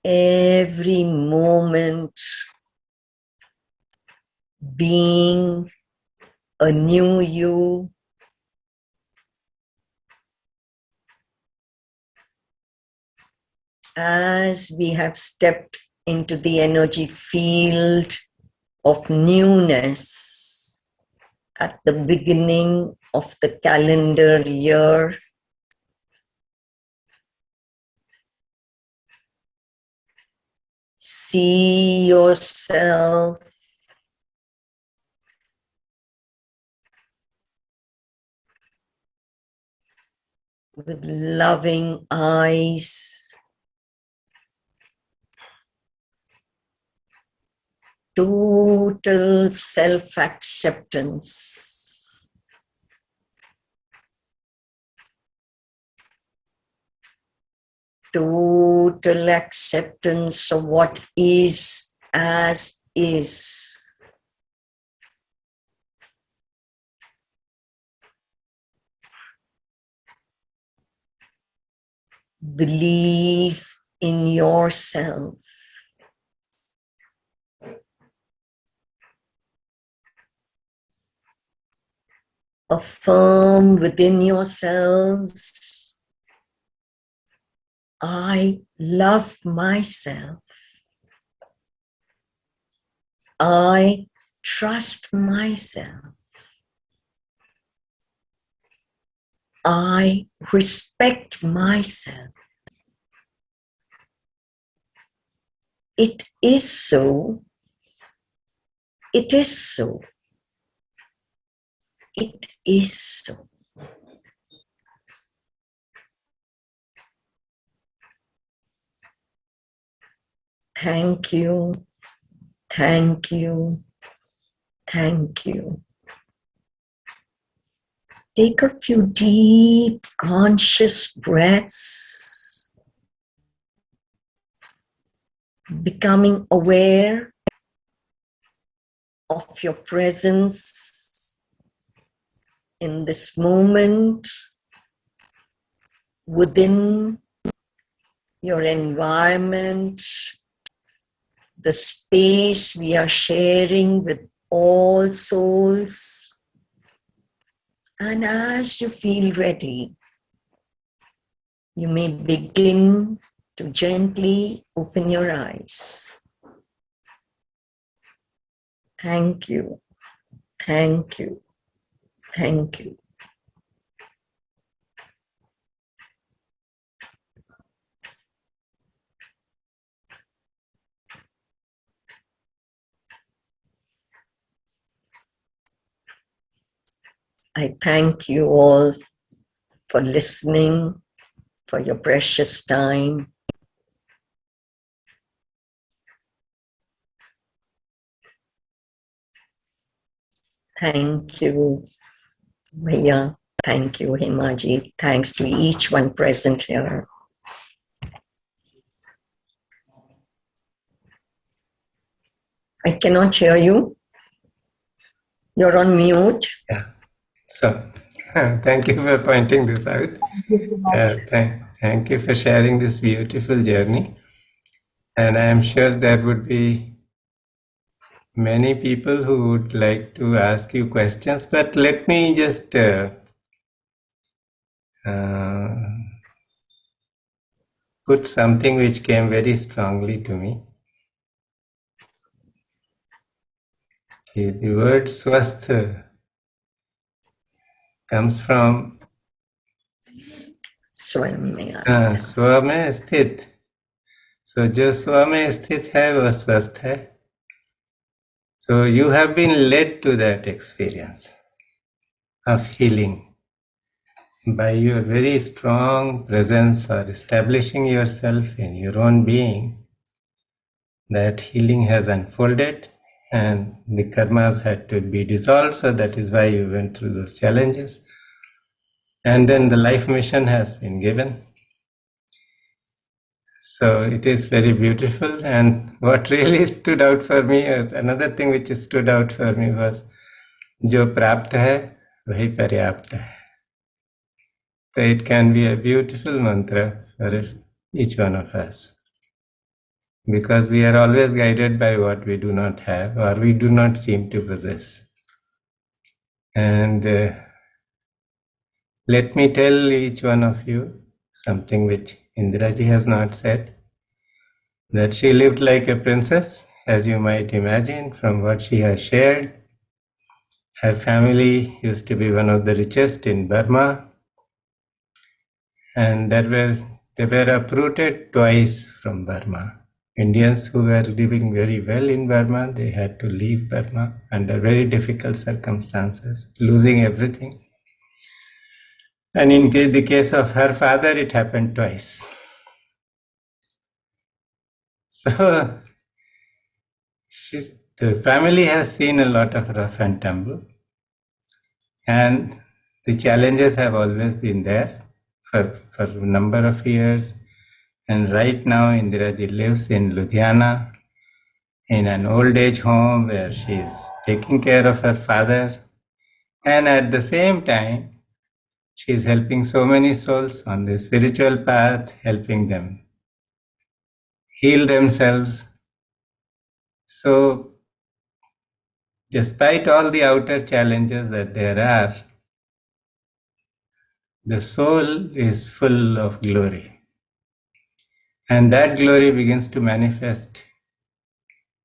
Every moment being a new you, as we have stepped into the energy field of newness at the beginning of the calendar year. See yourself with loving eyes, total self-acceptance, total acceptance of what is as is. Believe in yourself. Affirm within yourselves, I love myself. I trust myself. I respect myself. It is so. It is so. It is so. Thank you. Thank you. Thank you. Take a few deep, conscious breaths, becoming aware of your presence in this moment within your environment, the space we are sharing with all souls. And as you feel ready, you may begin to gently open your eyes. Thank you. Thank you. Thank you. I thank you all for listening, for your precious time. Thank you, Bhaiya. Thank you, Himaji. Thanks to each one present here. I cannot hear you. You're on mute. Yeah. So, thank you for pointing this out. Thank you for sharing this beautiful journey. And I am sure there would be many people who would like to ask you questions, but let me just put something which came very strongly to me. Okay, the word swasth comes from स्वयं में स्व में स्थित. So जो स्व में स्थित है वो स्वस्थ है. So you have been led to that experience of healing by your very strong presence or establishing yourself in your own being. That healing has unfolded and the karmas had to be dissolved, so that is why you went through those challenges. And then the life mission has been given. So it is very beautiful. And what really stood out for me, another thing which stood out for me was, जो प्राप्त है वही पर्याप्त है. So it can be a beautiful mantra for each one of us, because we are always guided by what we do not have or we do not seem to possess. And let me tell each one of you something which Indiraji has not said, that she lived like a princess, as you might imagine from what she has shared. Her family used to be one of the richest in Burma, and they were uprooted twice from Burma. Indians who were living very well in Burma, they had to leave Burma under very difficult circumstances, losing everything. And in the case of her father, it happened twice. So the family has seen a lot of rough and tumble, and the challenges have always been there for a number of years. And right now, Indiraji lives in Ludhiana in an old age home where she is taking care of her father. And at the same time, she is helping so many souls on the spiritual path, helping them heal themselves. So, despite all the outer challenges that there are, the soul is full of glory. And that glory begins to manifest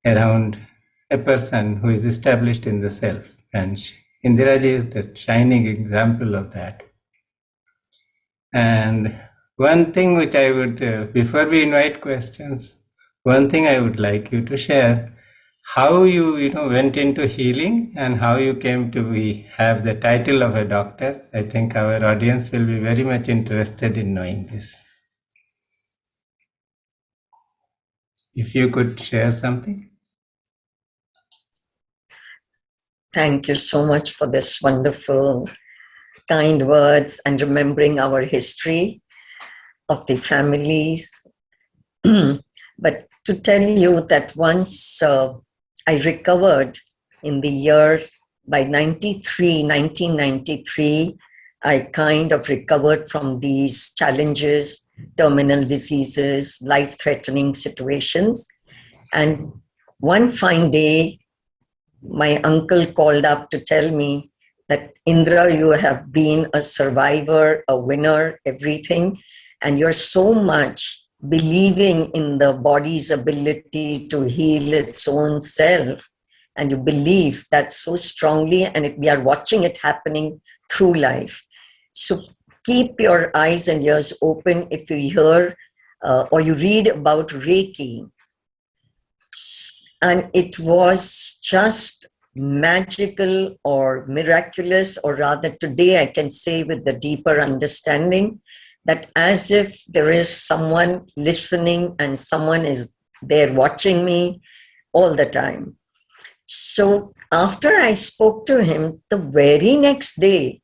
around a person who is established in the self. And Indiraji is the shining example of that. And one thing which I would, before we invite questions, one thing I would like you to share, how you went into healing and how you came to have the title of a doctor. I think our audience will be very much interested in knowing this. If you could share something. Thank you so much for this wonderful, kind words and remembering our history of the families. But to tell you that once I recovered in the year by 1993, I kind of recovered from these challenges, terminal diseases, life-threatening situations. And one fine day, my uncle called up to tell me that, Indra, you have been a survivor, a winner, everything, and you're so much believing in the body's ability to heal its own self, and you believe that so strongly, and we are watching it happening through life. So keep your eyes and ears open if you hear or you read about Reiki. And it was just magical or miraculous, or rather today I can say with the deeper understanding that as if there is someone listening and someone is there watching me all the time. So after I spoke to him, the very next day,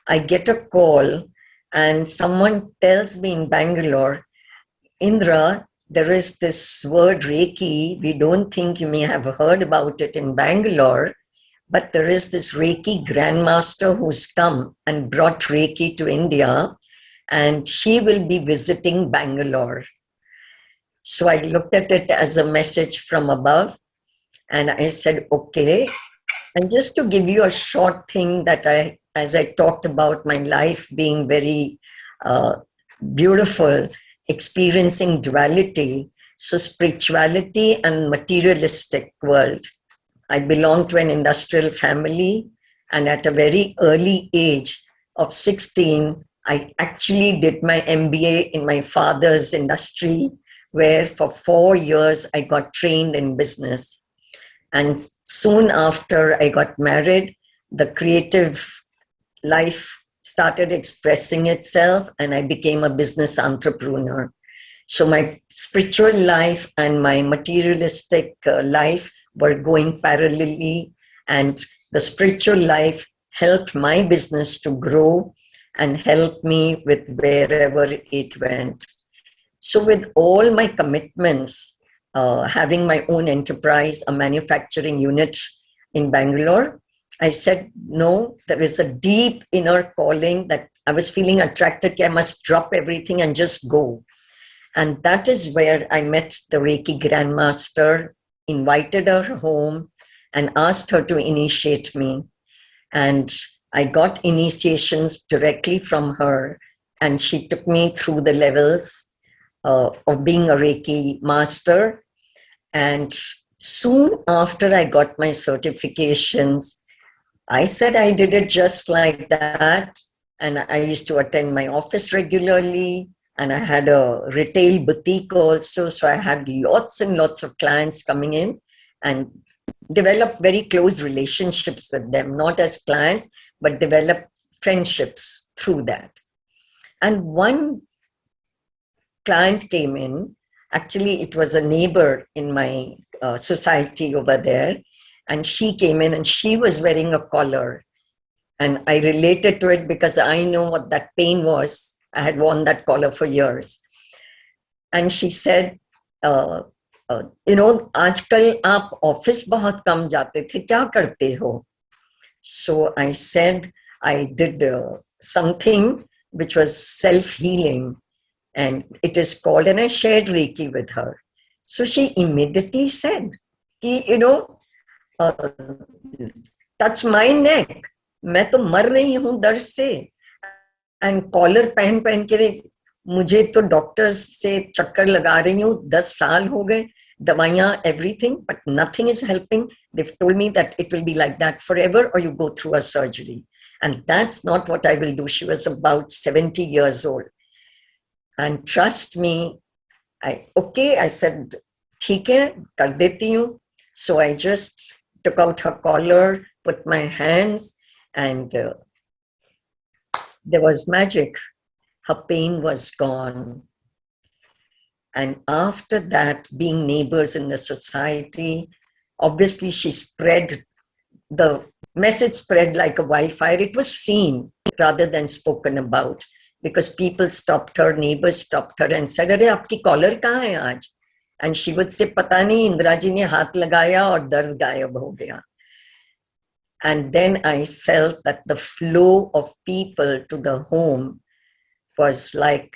I get a call and someone tells me in Bangalore, Indra, there is this word Reiki. We don't think you may have heard about it in Bangalore, but there is this Reiki grandmaster who's come and brought Reiki to India, and she will be visiting Bangalore. So I looked at it as a message from above, and I said, okay. And just to give you a short thing that as I talked about my life being very beautiful, experiencing duality, so spirituality and materialistic world. I belong to an industrial family, and at a very early age of 16, I actually did my MBA in my father's industry, where for 4 years I got trained in business. And soon after I got married, the creative life started expressing itself, and I became a business entrepreneur. So my spiritual life and my materialistic life were going parallelly, and the spiritual life helped my business to grow and helped me with wherever it went. So with all my commitments, having my own enterprise, a manufacturing unit in Bangalore, I said, no, there is a deep inner calling that I was feeling attracted to. I must drop everything and just go. And that is where I met the Reiki grandmaster, invited her home, and asked her to initiate me. And I got initiations directly from her, and she took me through the levels of being a Reiki master. And soon after I got my certifications, I said I did it just like that. And I used to attend my office regularly. And I had a retail boutique also. So I had lots and lots of clients coming in and developed very close relationships with them, not as clients, but developed friendships through that. And one client came in. Actually, it was a neighbor in my society over there. And she came in and she was wearing a collar. And I related to it because I know what that pain was. I had worn that collar for years. And she said, आजकल आप office बहुत कम जाते थे, क्या करते हो? So I said, I did something which was self-healing, and it is called, and I shared Reiki with her. So she immediately said, touch my neck. मैं तो मर रही हूँ दर्द से. And कॉलर पहन पहन के मुझे तो डॉक्टर्स से चक्कर लगा रही हूँ, 10 साल हो गए, दवाइयाँ, everything, but nothing is helping. They've told me that it will be like that forever or you go through a surgery. And that's not what I will do. She was about 70 years old. And trust me, I said, ठीक है, कर देती हूँ. So I just took out her collar, put my hands, and there was magic. Her pain was gone. And after that, being neighbors in the society, obviously she spread, the message spread like a wildfire. It was seen rather than spoken about, because people stopped her, neighbors stopped her and said, अरे आपकी collar कहाँ है आज? And she would say, पता नहीं, इंदिरा जी ने हाथ लगाया और दर्द गायब हो गया. And then I felt that the flow of people to the home was like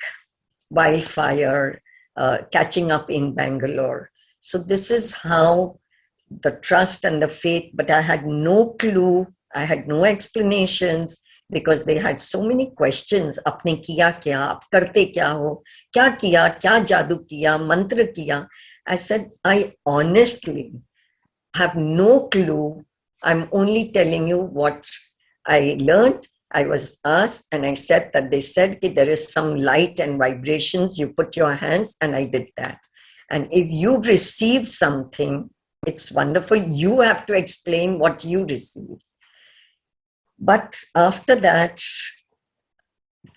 wildfire catching up in Bangalore. So this is how the trust and the faith, but I had no clue, I had no explanations, because they had so many questions. आपने किया क्या? आप करते क्या हो? क्या किया? क्या जादू किया? मंत्र किया? I said, I honestly have no clue. I'm only telling you what I learned. I was asked and I said that they said that there is some light and vibrations. You put your hands, and I did that. And if you've received something, it's wonderful. You have to explain what you received. But after that,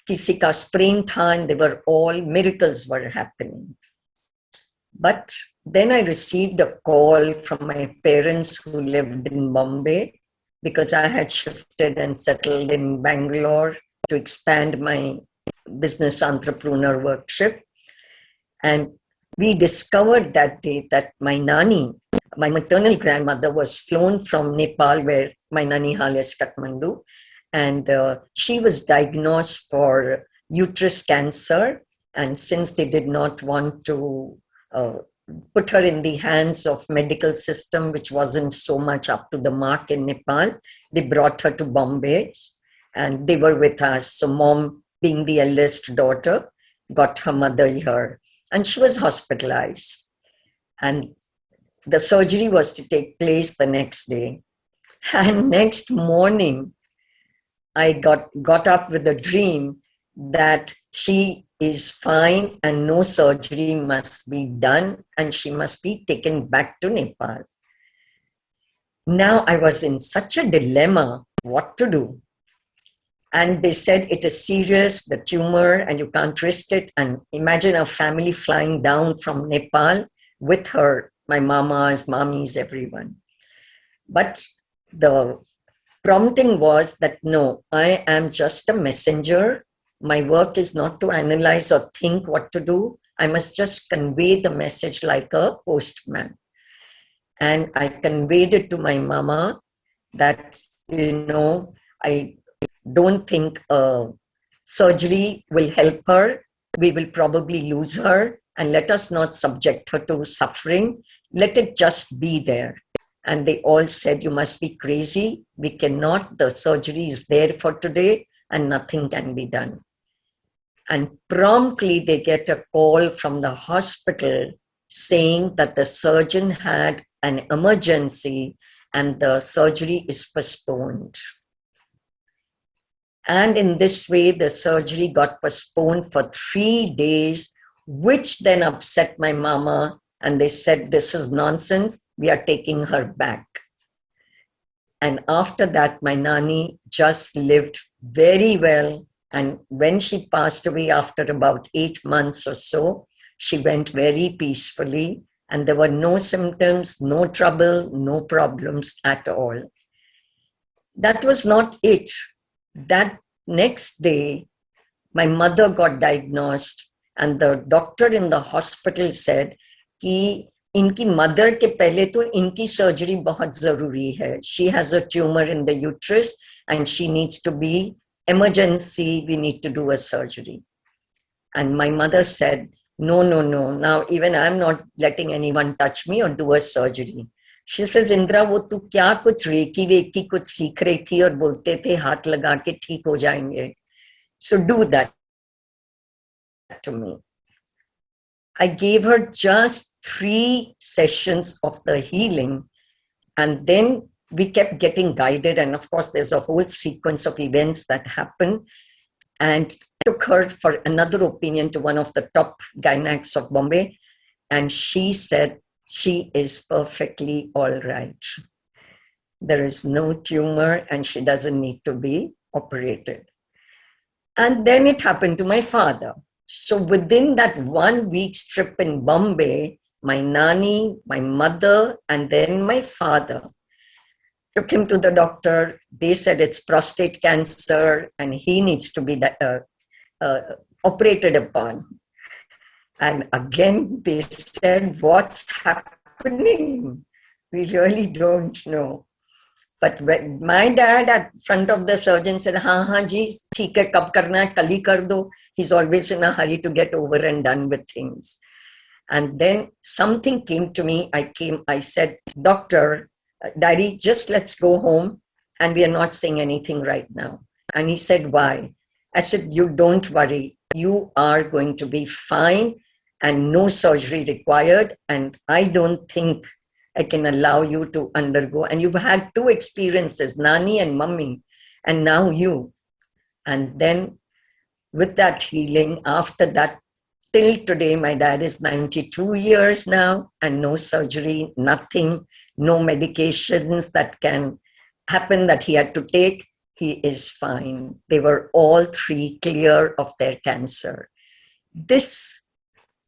किसी का sprain था and they were all miracles were happening. But then I received a call from my parents who lived in Bombay because I had shifted and settled in Bangalore to expand my business entrepreneur workshop. And we discovered that day that my nani, my maternal grandmother, was flown from Nepal, where my nanihal is Kathmandu, and she was diagnosed for uterus cancer. And since they did not want to put her in the hands of medical system, which wasn't so much up to the mark in Nepal, they brought her to Bombay, and they were with us. So mom, being the eldest daughter, got her mother here, and she was hospitalized. And the surgery was to take place the next day. And next morning, I got up with a dream that she is fine and no surgery must be done and she must be taken back to Nepal. Now I was in such a dilemma what to do. And they said it is serious, the tumor, and you can't risk it. And imagine a family flying down from Nepal with her, my mamas, mommies, everyone. But the prompting was that no, I am just a messenger. My work is not to analyze or think what to do. I must just convey the message like a postman. And I conveyed it to my mama that, I don't think surgery will help her. We will probably lose her, and let us not subject her to suffering. Let it just be there. And they all said, you must be crazy. We cannot. The surgery is there for today and nothing can be done. And promptly they get a call from the hospital saying that the surgeon had an emergency and the surgery is postponed. And in this way, the surgery got postponed for 3 days, which then upset my mama. And they said, this is nonsense. We are taking her back. And after that, my nani just lived very well. And when she passed away after about 8 months or so, she went very peacefully. And there were no symptoms, no trouble, no problems at all. That was not it. That next day, my mother got diagnosed, and the doctor in the hospital said कि इनकी mother के पहले तो इनकी surgery बहुत जरूरी है. She has a tumor in the uterus and she needs to be emergency. We need to do a surgery. And my mother said, no. Now even I'm not letting anyone touch me or do a surgery. She says, Indra, वो तू क्या कुछ recce वेकी कुछ सीख रही थी और बोलते थे हाथ लगा के ठीक हो जाएंगे. So do that to me. I gave her just 3 sessions of the healing, and then we kept getting guided. And of course, there's a whole sequence of events that happen, and took her for another opinion to one of the top gynacs of Bombay. And she said, she is perfectly all right. There is no tumor and she doesn't need to be operated. And then it happened to my father. So within that 1 week's trip in Bombay, my nani, my mother, and then my father took him to the doctor. They said it's prostate cancer and he needs to be operated upon. And again, they said, what's happening? We really don't know. But when my dad at front of the surgeon said, हाँ जी, ठीक है, कब करना है, कल ही कर दो. He's always in a hurry to get over and done with things. And then something came to me. I said, doctor, daddy, just let's go home. And we are not saying anything right now. And he said, why? I said, you don't worry. You are going to be fine and no surgery required. And I don't think I can allow you to undergo. And you've had 2 experiences, Nani and Mummy, and now you. And then with that healing, after that, Till today, my dad is 92 years now, and no surgery, nothing, no medications that can happen that he had to take. He is fine. They were all three clear of their cancer. This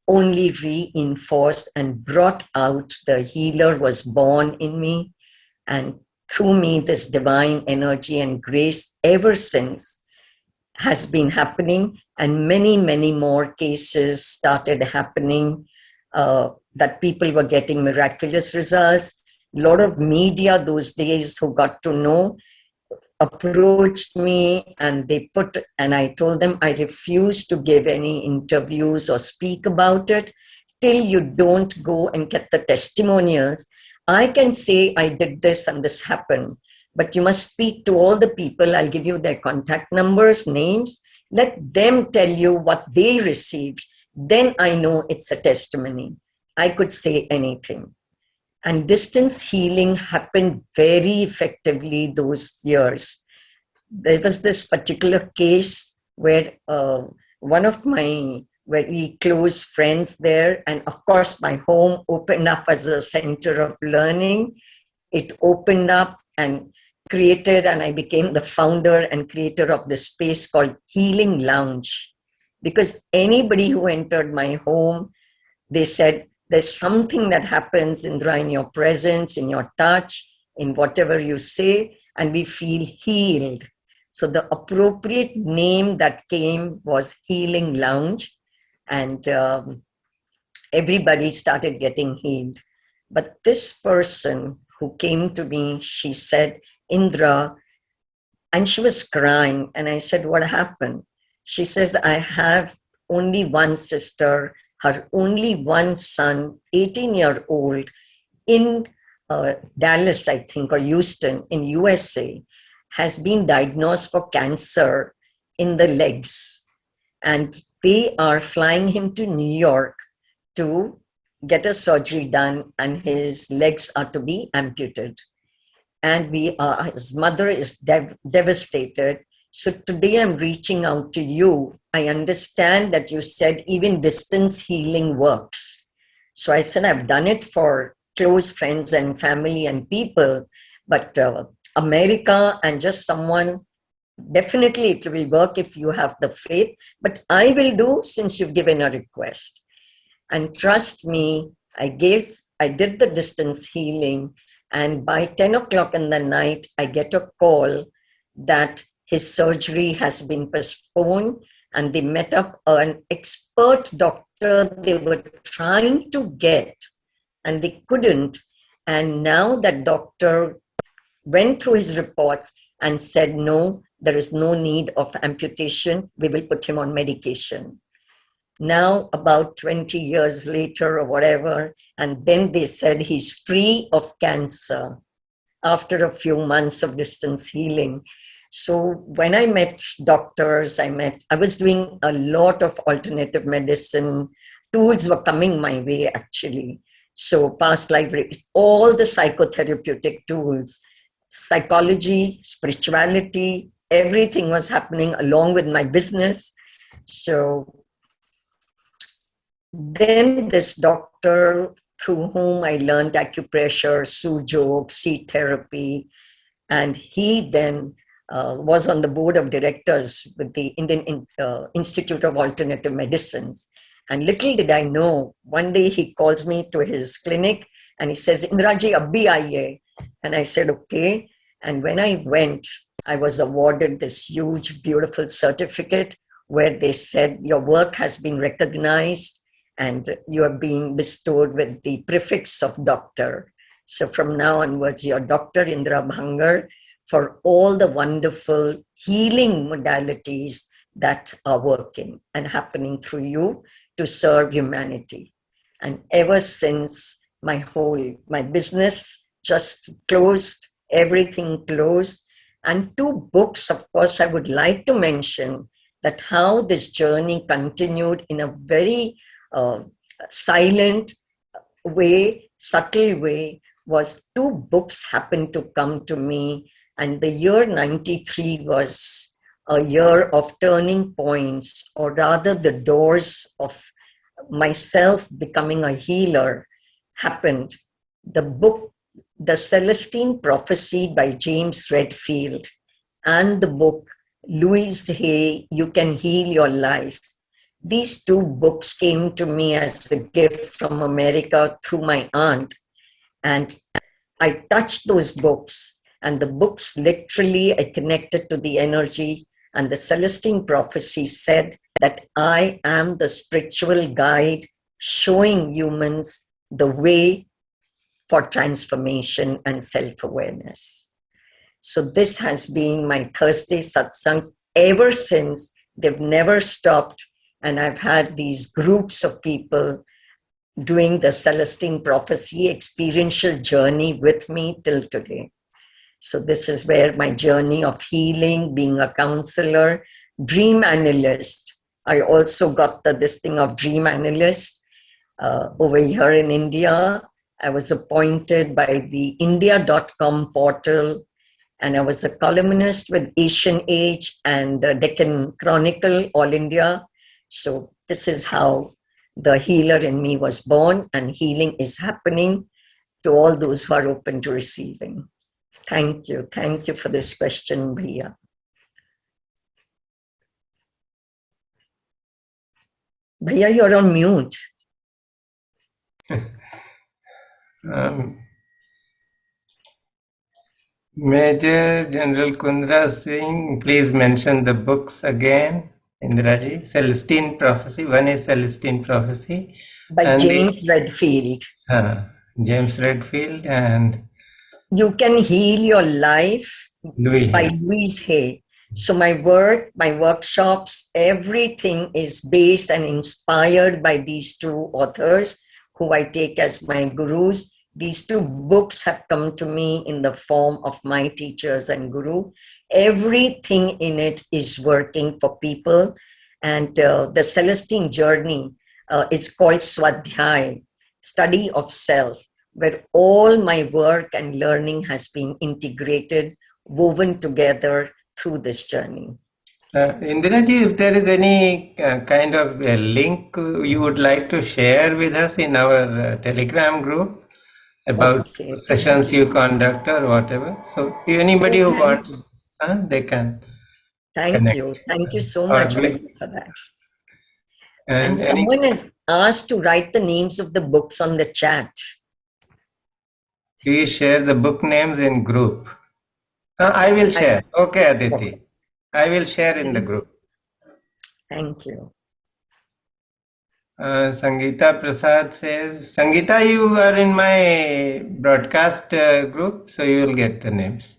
only reinforced and brought out the healer was born in me, and through me, this divine energy and grace ever since has been happening, and many, many more cases started happening that people were getting miraculous results. A lot of media those days who got to know approached me, and I told them I refuse to give any interviews or speak about it till you don't go and get the testimonials. I can say I did this and this happened, but you must speak to all the people. I'll give you their contact numbers, names. Let them tell you what they received. Then I know it's a testimony. I could say anything. And distance healing happened very effectively those years. There was this particular case where one of my very close friends there, and of course my home opened up as a center of learning. It opened up and created, and I became the founder and creator of this space called Healing Lounge. Because anybody who entered my home, they said, there's something that happens, Indra, in your presence, in your touch, in whatever you say, and we feel healed. So the appropriate name that came was Healing Lounge, and everybody started getting healed. But this person who came to me, she said, Indra, and she was crying, and I said, what happened? She says, I have only one sister, her only one son, 18-year-old, in Dallas, I think, or Houston, in USA, has been diagnosed for cancer in the legs. And they are flying him to New York to get a surgery done, and his legs are to be amputated. And his mother is devastated. So today I'm reaching out to you. I understand that you said even distance healing works. So I said, I've done it for close friends and family and people, but America and just someone, definitely it will work if you have the faith, but I will do since you've given a request. And trust me, I did the distance healing, and by 10 o'clock in the night, I get a call that his surgery has been postponed, and they met up an expert doctor they were trying to get, and they couldn't. And now that doctor went through his reports and said, no, there is no need of amputation. We will put him on medication. Now, about 20 years later or whatever, and then they said he's free of cancer after a few months of distance healing. So when I met doctors, I was doing a lot of alternative medicine. Tools were coming my way, actually. So past libraries, all the psychotherapeutic tools, psychology, spirituality, everything was happening along with my business. So then this doctor through whom I learned acupressure, sujok, seed therapy, and he then was on the board of directors with the Indian Institute of Alternative Medicines. And little did I know, one day he calls me to his clinic and he says, Indraji, abhi aaiye. And I said, okay. And when I went, I was awarded this huge, beautiful certificate where they said, your work has been recognized and you are being bestowed with the prefix of doctor. So from now onwards, you're Dr. Indira Bhangar for all the wonderful healing modalities that are working and happening through you to serve humanity. And ever since, my business just closed, everything closed. And two books, of course, I would like to mention that how this journey continued in a very silent way, subtle way, was two books happened to come to me. And the year 93 was a year of turning points, or rather the doors of myself becoming a healer happened. The book, The Celestine Prophecy by James Redfield, and the book, Louise Hay, You Can Heal Your Life. These two books came to me as a gift from America through my aunt. And I touched those books, and the books literally I connected to the energy. And the Celestine Prophecy said that I am the spiritual guide showing humans the way for transformation and self-awareness. So this has been my Thursday satsangs ever since. They've never stopped. And I've had these groups of people doing the Celestine Prophecy experiential journey with me till today. So this is where my journey of healing, being a counselor, dream analyst. I also got this thing of dream analyst over here in India. I was appointed by the India.com portal, and I was a columnist with Asian Age and the Deccan Chronicle, All India. So this is how the healer in me was born, and healing is happening to all those who are open to receiving. Thank you. Thank you for this question, Bhaiya. Bhaiya, you're on mute. Major General Kundra Singh, please mention the books again. Indiraji, Celestine Prophecy. One is Celestine Prophecy. By and James Redfield. James Redfield and You Can Heal Your Life Louis by Hay. Louise Hay. So my work, my workshops, everything is based and inspired by these two authors who I take as my gurus. These two books have come to me in the form of my teachers and guru. Everything in it is working for people. And the Celestine journey is called Swadhyay, study of self, where all my work and learning has been integrated, woven together through this journey. Indiraji, if there is any kind of a link you would like to share with us in our Telegram group about Okay, sessions you conduct or whatever. So anybody who wants, they can Thank connect. you. Thank you so Or much, Bhaiya, for that. And any, someone has asked to write the names of the books on the chat. please share the book names in group. I will share. Okay, Aditi. I will share in the group. Thank you. Sangeeta Prasad says, Sangeeta, you are in my broadcast group, so you will get the names.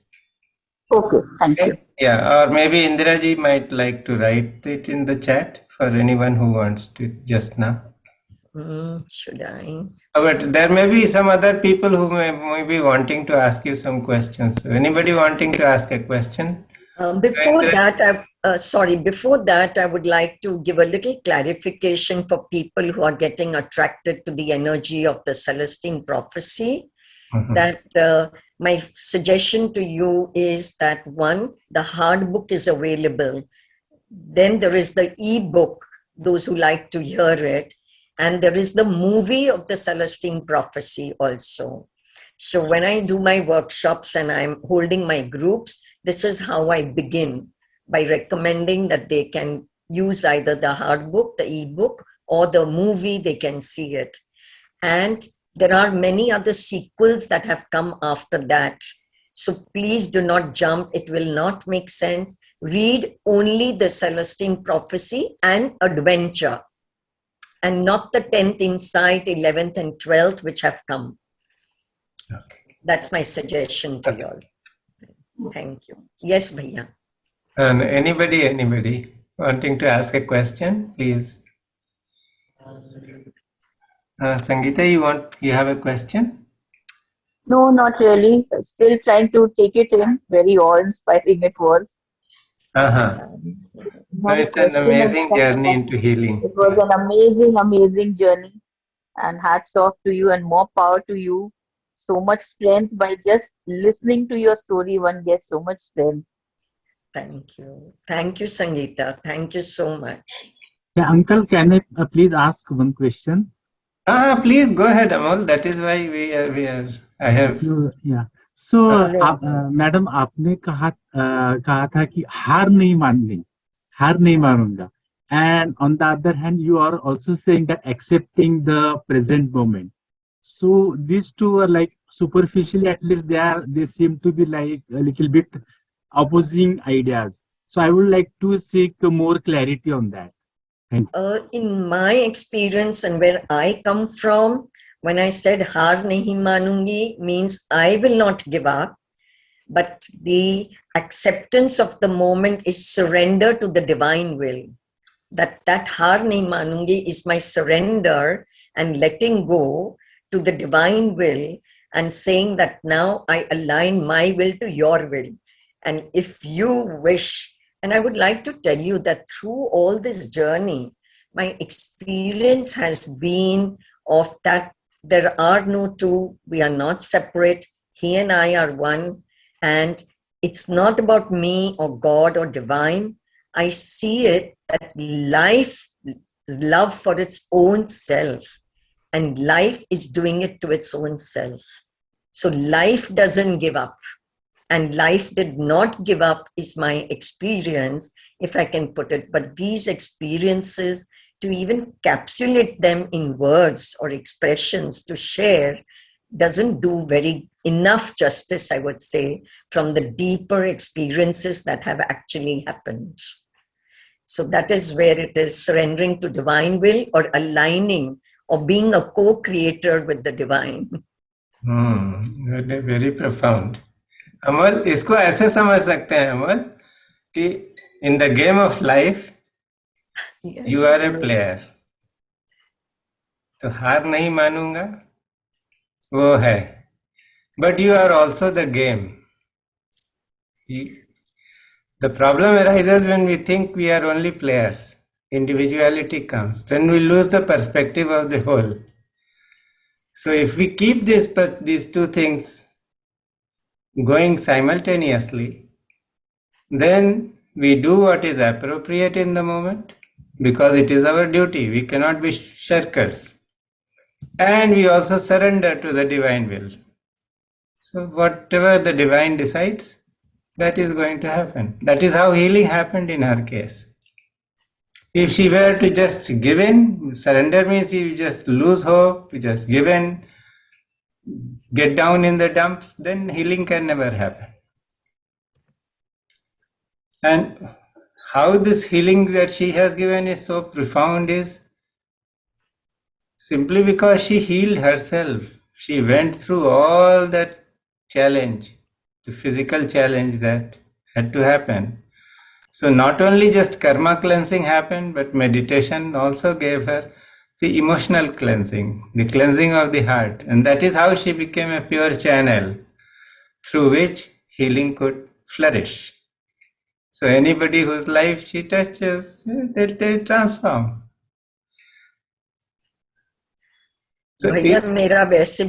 Okay, thank you. Yeah, or maybe Indiraji might like to write it in the chat for anyone who wants to just now. Should I? But there may be some other people who may be wanting to ask you some questions. So anybody wanting to ask a question? Before that, I would like to give a little clarification for people who are getting attracted to the energy of the Celestine Prophecy. That my suggestion to you is that one, the hard book is available. Then there is the e-book, those who like to hear it. And there is the movie of the Celestine Prophecy also. So when I do my workshops and I'm holding my groups, this is how I begin, by recommending that they can use either the hard book, the e-book, or the movie, they can see it. And there are many other sequels that have come after that. So please do not jump. It will not make sense. Read only the Celestine Prophecy and Adventure, and not the 10th Insight, 11th and 12th, which have come. Okay. That's my suggestion to you all. Thank you. Yes, Bhaiya. And anybody wanting to ask a question, please. Sangeeta, you have a question? No, not really. Still trying to take it in. Very awe-inspiring it was. It's an amazing journey into healing. It was an amazing, amazing journey. And hats off to you and more power to you. So much strength by just listening to your story, one gets so much strength. Thank you. Thank you, Sangeeta. Thank you so much. Yeah, Uncle, can I please ask one question? Please go ahead, Amol. That is why we are. I have. Yeah. So, Hello. Madam आपने कहा था कि हार नहीं मानूंगा. And on the other hand, you are also saying that accepting the present moment. So these two are like superficially, at least they seem to be like a little bit opposing ideas. So I would like to seek more clarity on that. Thank you. In my experience and where I come from, when I said har nahi manungi means I will not give up, but the acceptance of the moment is surrender to the divine will. That har nahi manungi is my surrender and letting go to the divine will and saying that now I align my will to your will. And if you wish, and I would like to tell you that through all this journey, my experience has been of that there are no two, we are not separate, he and I are one, and it's not about me or God or divine. I see it that life is love for its own self, and life is doing it to its own self. So life doesn't give up, and life did not give up, is my experience, if I can put it. But these experiences, to even capsulate them in words or expressions to share, doesn't do very enough justice, I would say, from the deeper experiences that have actually happened. So that is where it is surrendering to divine will or aligning or being a co-creator with the divine. Very, very profound. अमल इसको ऐसे समझ सकते हैं अमल कि in the game of life you Yes. are a player. तो हार नहीं मानूंगा वो है. But you are also the game. The problem arises when we think we are only players. Individuality comes. Then we lose the perspective of the whole. So if we keep these two things going simultaneously, then we do what is appropriate in the moment because it is our duty. We cannot be shirkers. And we also surrender to the divine will. So whatever the divine decides, that is going to happen. That is how healing happened in her case. If she were to just give in, surrender means you just lose hope, you just give in, get down in the dumps, then healing can never happen. And how this healing that she has given is so profound is simply because she healed herself. She went through all that challenge, the physical challenge that had to happen. So not only just karma cleansing happened, but meditation also gave her the emotional cleansing, the cleansing of the heart. And that is how she became a pure channel through which healing could flourish. So anybody whose life she touches, they transform. So भैया मेरा वैसे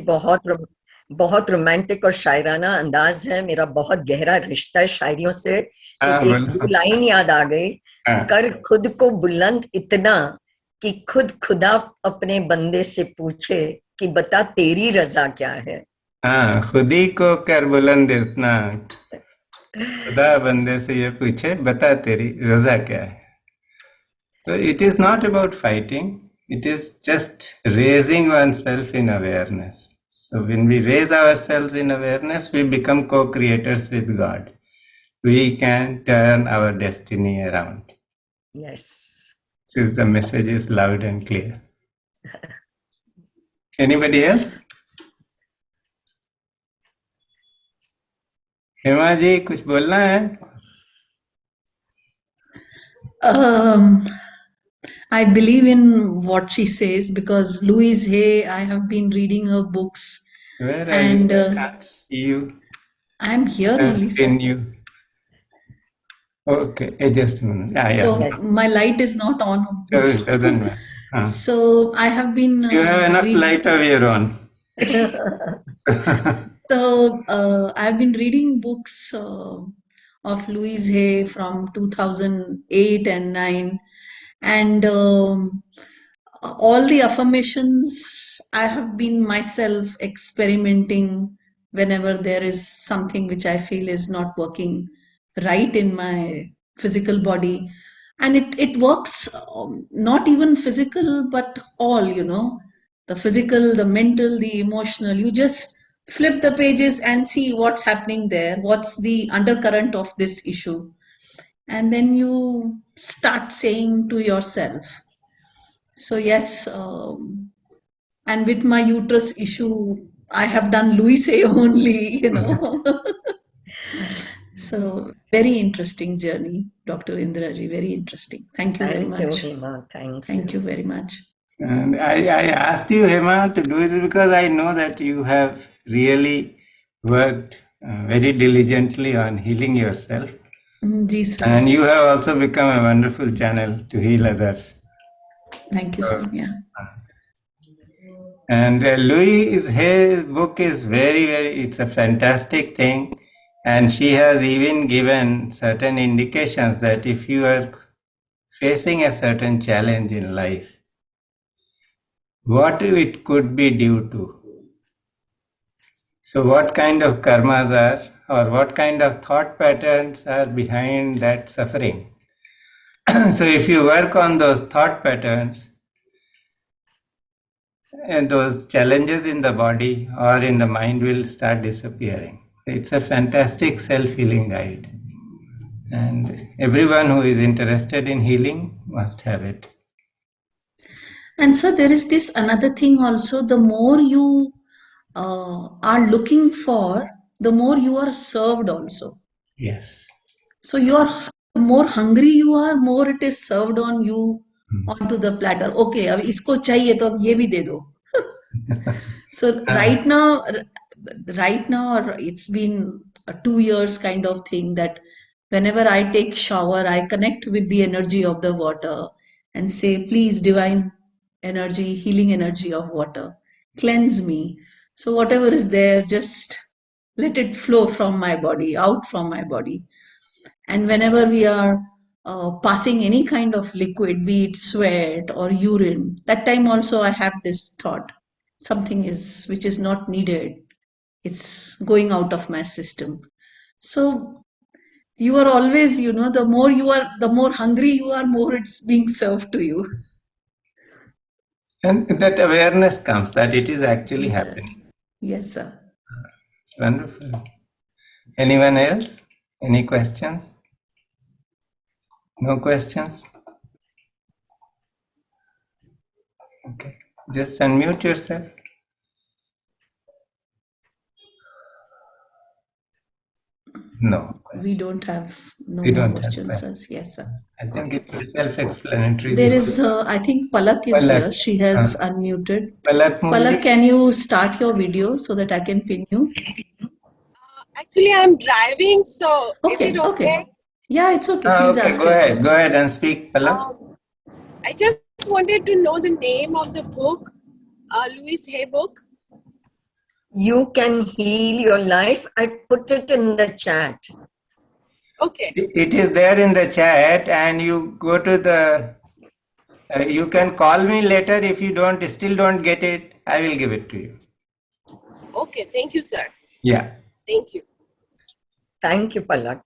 बहुत romantic और शायराना अंदाज है, मेरा बहुत गहरा रिश्ता है शायरियों से, तो एक दो लाइन याद आ गई, कर खुद को बुलंद इतना कि खुद खुदा अपने बंदे से पूछे कि बता तेरी रजा क्या है. हाँ, खुद ही को कर बुलंद इतना, खुदा बंदे से ये पूछे बता तेरी रजा क्या है. So it is not about fighting, it is just raising oneself in awareness. So when we raise ourselves in awareness, we become co-creators with God. We can turn our destiny around. Yes. Since the message is loud and clear. Anybody else? Hema ji कुछ बोलना है? I believe in what she says because Louise Hay, I have been reading her books. Where are and you? I can't see you. I'm here only, sir. Pin you. Okay, just a minute. So Yeah. my light is not on. Doesn't matter. So I have been. You have enough light of your own. So I've been reading books of Louise Hay from 2008 and 9, And all the affirmations I have been myself experimenting whenever there is something which I feel is not working right in my physical body. And it works, not even physical, but all, the physical, the mental, the emotional. You just flip the pages and see what's happening there, what's the undercurrent of this issue. And then you start saying to yourself. So, yes, and with my uterus issue, I have done Louis Hay only. So, very interesting journey, Dr. Indiraji, very interesting. Thank you very Thank you, much. Hema. Thank Thank you you. very much. And I asked you, Hema, to do this because I know that you have really worked very diligently on healing yourself. Ji, sir. And you have also become a wonderful channel to heal others. Thank you, sir. Yeah. And his book is it's a fantastic thing. And she has even given certain indications that if you are facing a certain challenge in life, what it could be due to. So what kind of karmas are, or what kind of thought patterns are behind that suffering? So if you work on those thought patterns, and those challenges in the body or in the mind will start disappearing. It's a fantastic self-healing guide. And everyone who is interested in healing must have it. And so there is this another thing also, the more you are looking for, the more you are served also. Yes. So you are more hungry you are, more it is served on you onto the platter. Okay, अब इसको चाहिए तो अब ये भी दे दो. So right now it's been a 2 years kind of thing that whenever I take shower, I connect with the energy of the water and say, please, divine energy, healing energy of water, cleanse me. So whatever is there, just let it flow from my body, out from my body. And whenever we are passing any kind of liquid, be it sweat or urine, that time also I have this thought, something is which is not needed. It's going out of my system. So you are always, the more you are, the more hungry you are, more it's being served to you. And that awareness comes that it is actually Yes, sir. happening. Yes, sir. It's wonderful. Anyone else? Any questions? No questions? Okay. Just unmute yourself. No questions. We don't have no We more don't have questions, questions. sir. Yes, sir. I think it was self-explanatory. There is, I think Palak is Palak. here. She has unmuted. Palak Palak, Mulli. can you start your video so that I can pin you? Actually, I'm driving, so Okay, is it okay? Yeah, it's okay. Please Okay, ask go your ahead. question. Go ahead and speak, Palak. I just wanted to know the name of the book, Louis Hay book. You can heal your life. I put it in the chat. Okay. It is there in the chat, and you go to the. You can call me later if you still don't get it. I will give it to you. Okay. Thank you, sir. Yeah. Thank you. Thank you, Palak.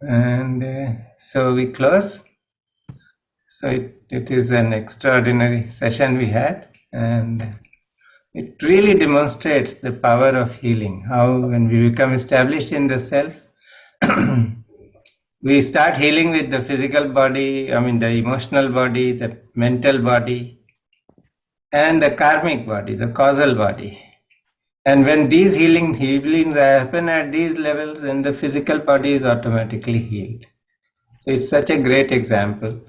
And so we close. So it is an extraordinary session we had, and it really demonstrates the power of healing. How when we become established in the self, we start healing with the physical body, the emotional body, the mental body, and the karmic body, the causal body. And when these healings happen at these levels, then the physical body is automatically healed. So it's such a great example.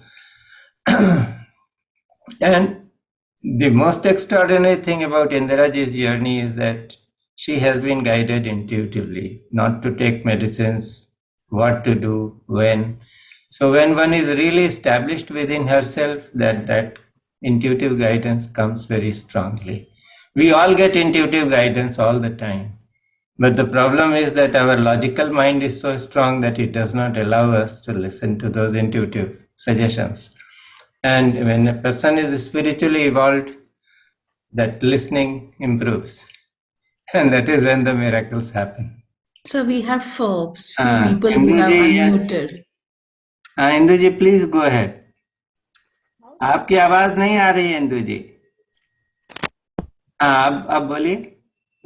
And the most extraordinary thing about Indiraji's journey is that she has been guided intuitively, not to take medicines, what to do, when. So when one is really established within herself, that intuitive guidance comes very strongly. We all get intuitive guidance all the time. But the problem is that our logical mind is so strong that it does not allow us to listen to those intuitive suggestions. And when a person is spiritually evolved, that listening improves. And that is when the miracles happen. So we have few people who Indu have ji, yes. unmuted. Indu ji, please go ahead. आपकी आवाज नहीं आ रही है इंदु जी. अब बोलिए.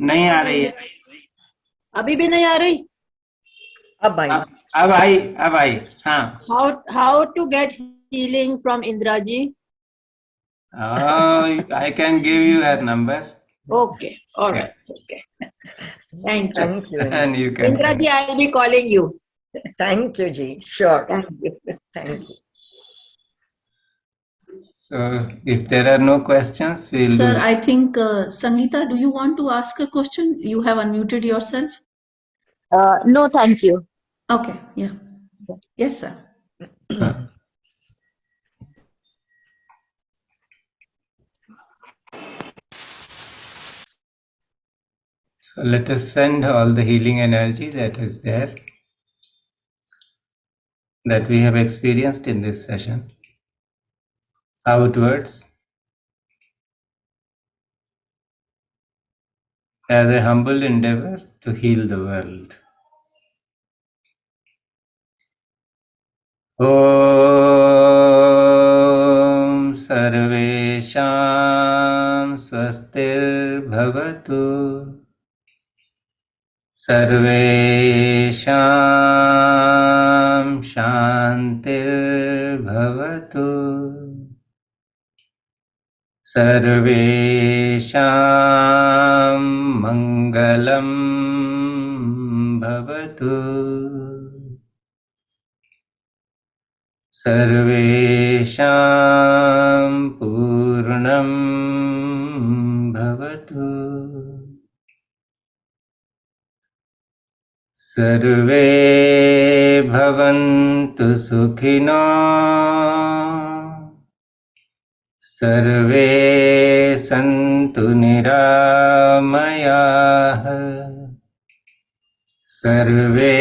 नहीं आ रही है. अभी भी नहीं आ रही. अब आई. अब आई. हाँ. How to get healing from Indira ji? I can give you her number. Okay, all right. Okay. Thank you. Thank you. And you can. Indira ji, I'll be calling you. Thank you, Ji. Sure. Thank you. Thank you. So if there are no questions, we'll Sir, do. I think Sangeeta, do you want to ask a question? You have unmuted yourself. No, thank you. Okay, yeah. Yes, sir. So let us send all the healing energy that is there, that we have experienced in this session, outwards as a humble endeavor to heal the world. Om Sarvesham Swastir Sarvesham Shantir Bhavatu Sarvesham Mangalam Bhavatu Sarvesham Purnam Bhavatu सर्वे भवन्तु सुखिनो सर्वे सन्तु निरामयाः सर्वे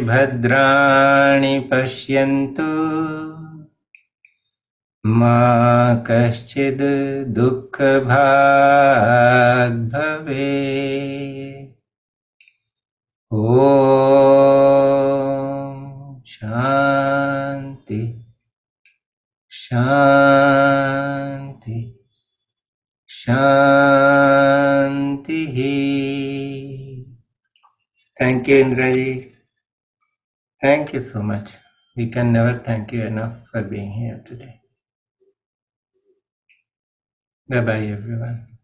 भद्राणि पश्यन्तु मा कश्चित् दुःखभाग् भवेत्. Om Shanti Shanti Shanti. Thank you, Indraji. Thank you so much. We can never thank you enough for being here today. Bye bye, everyone.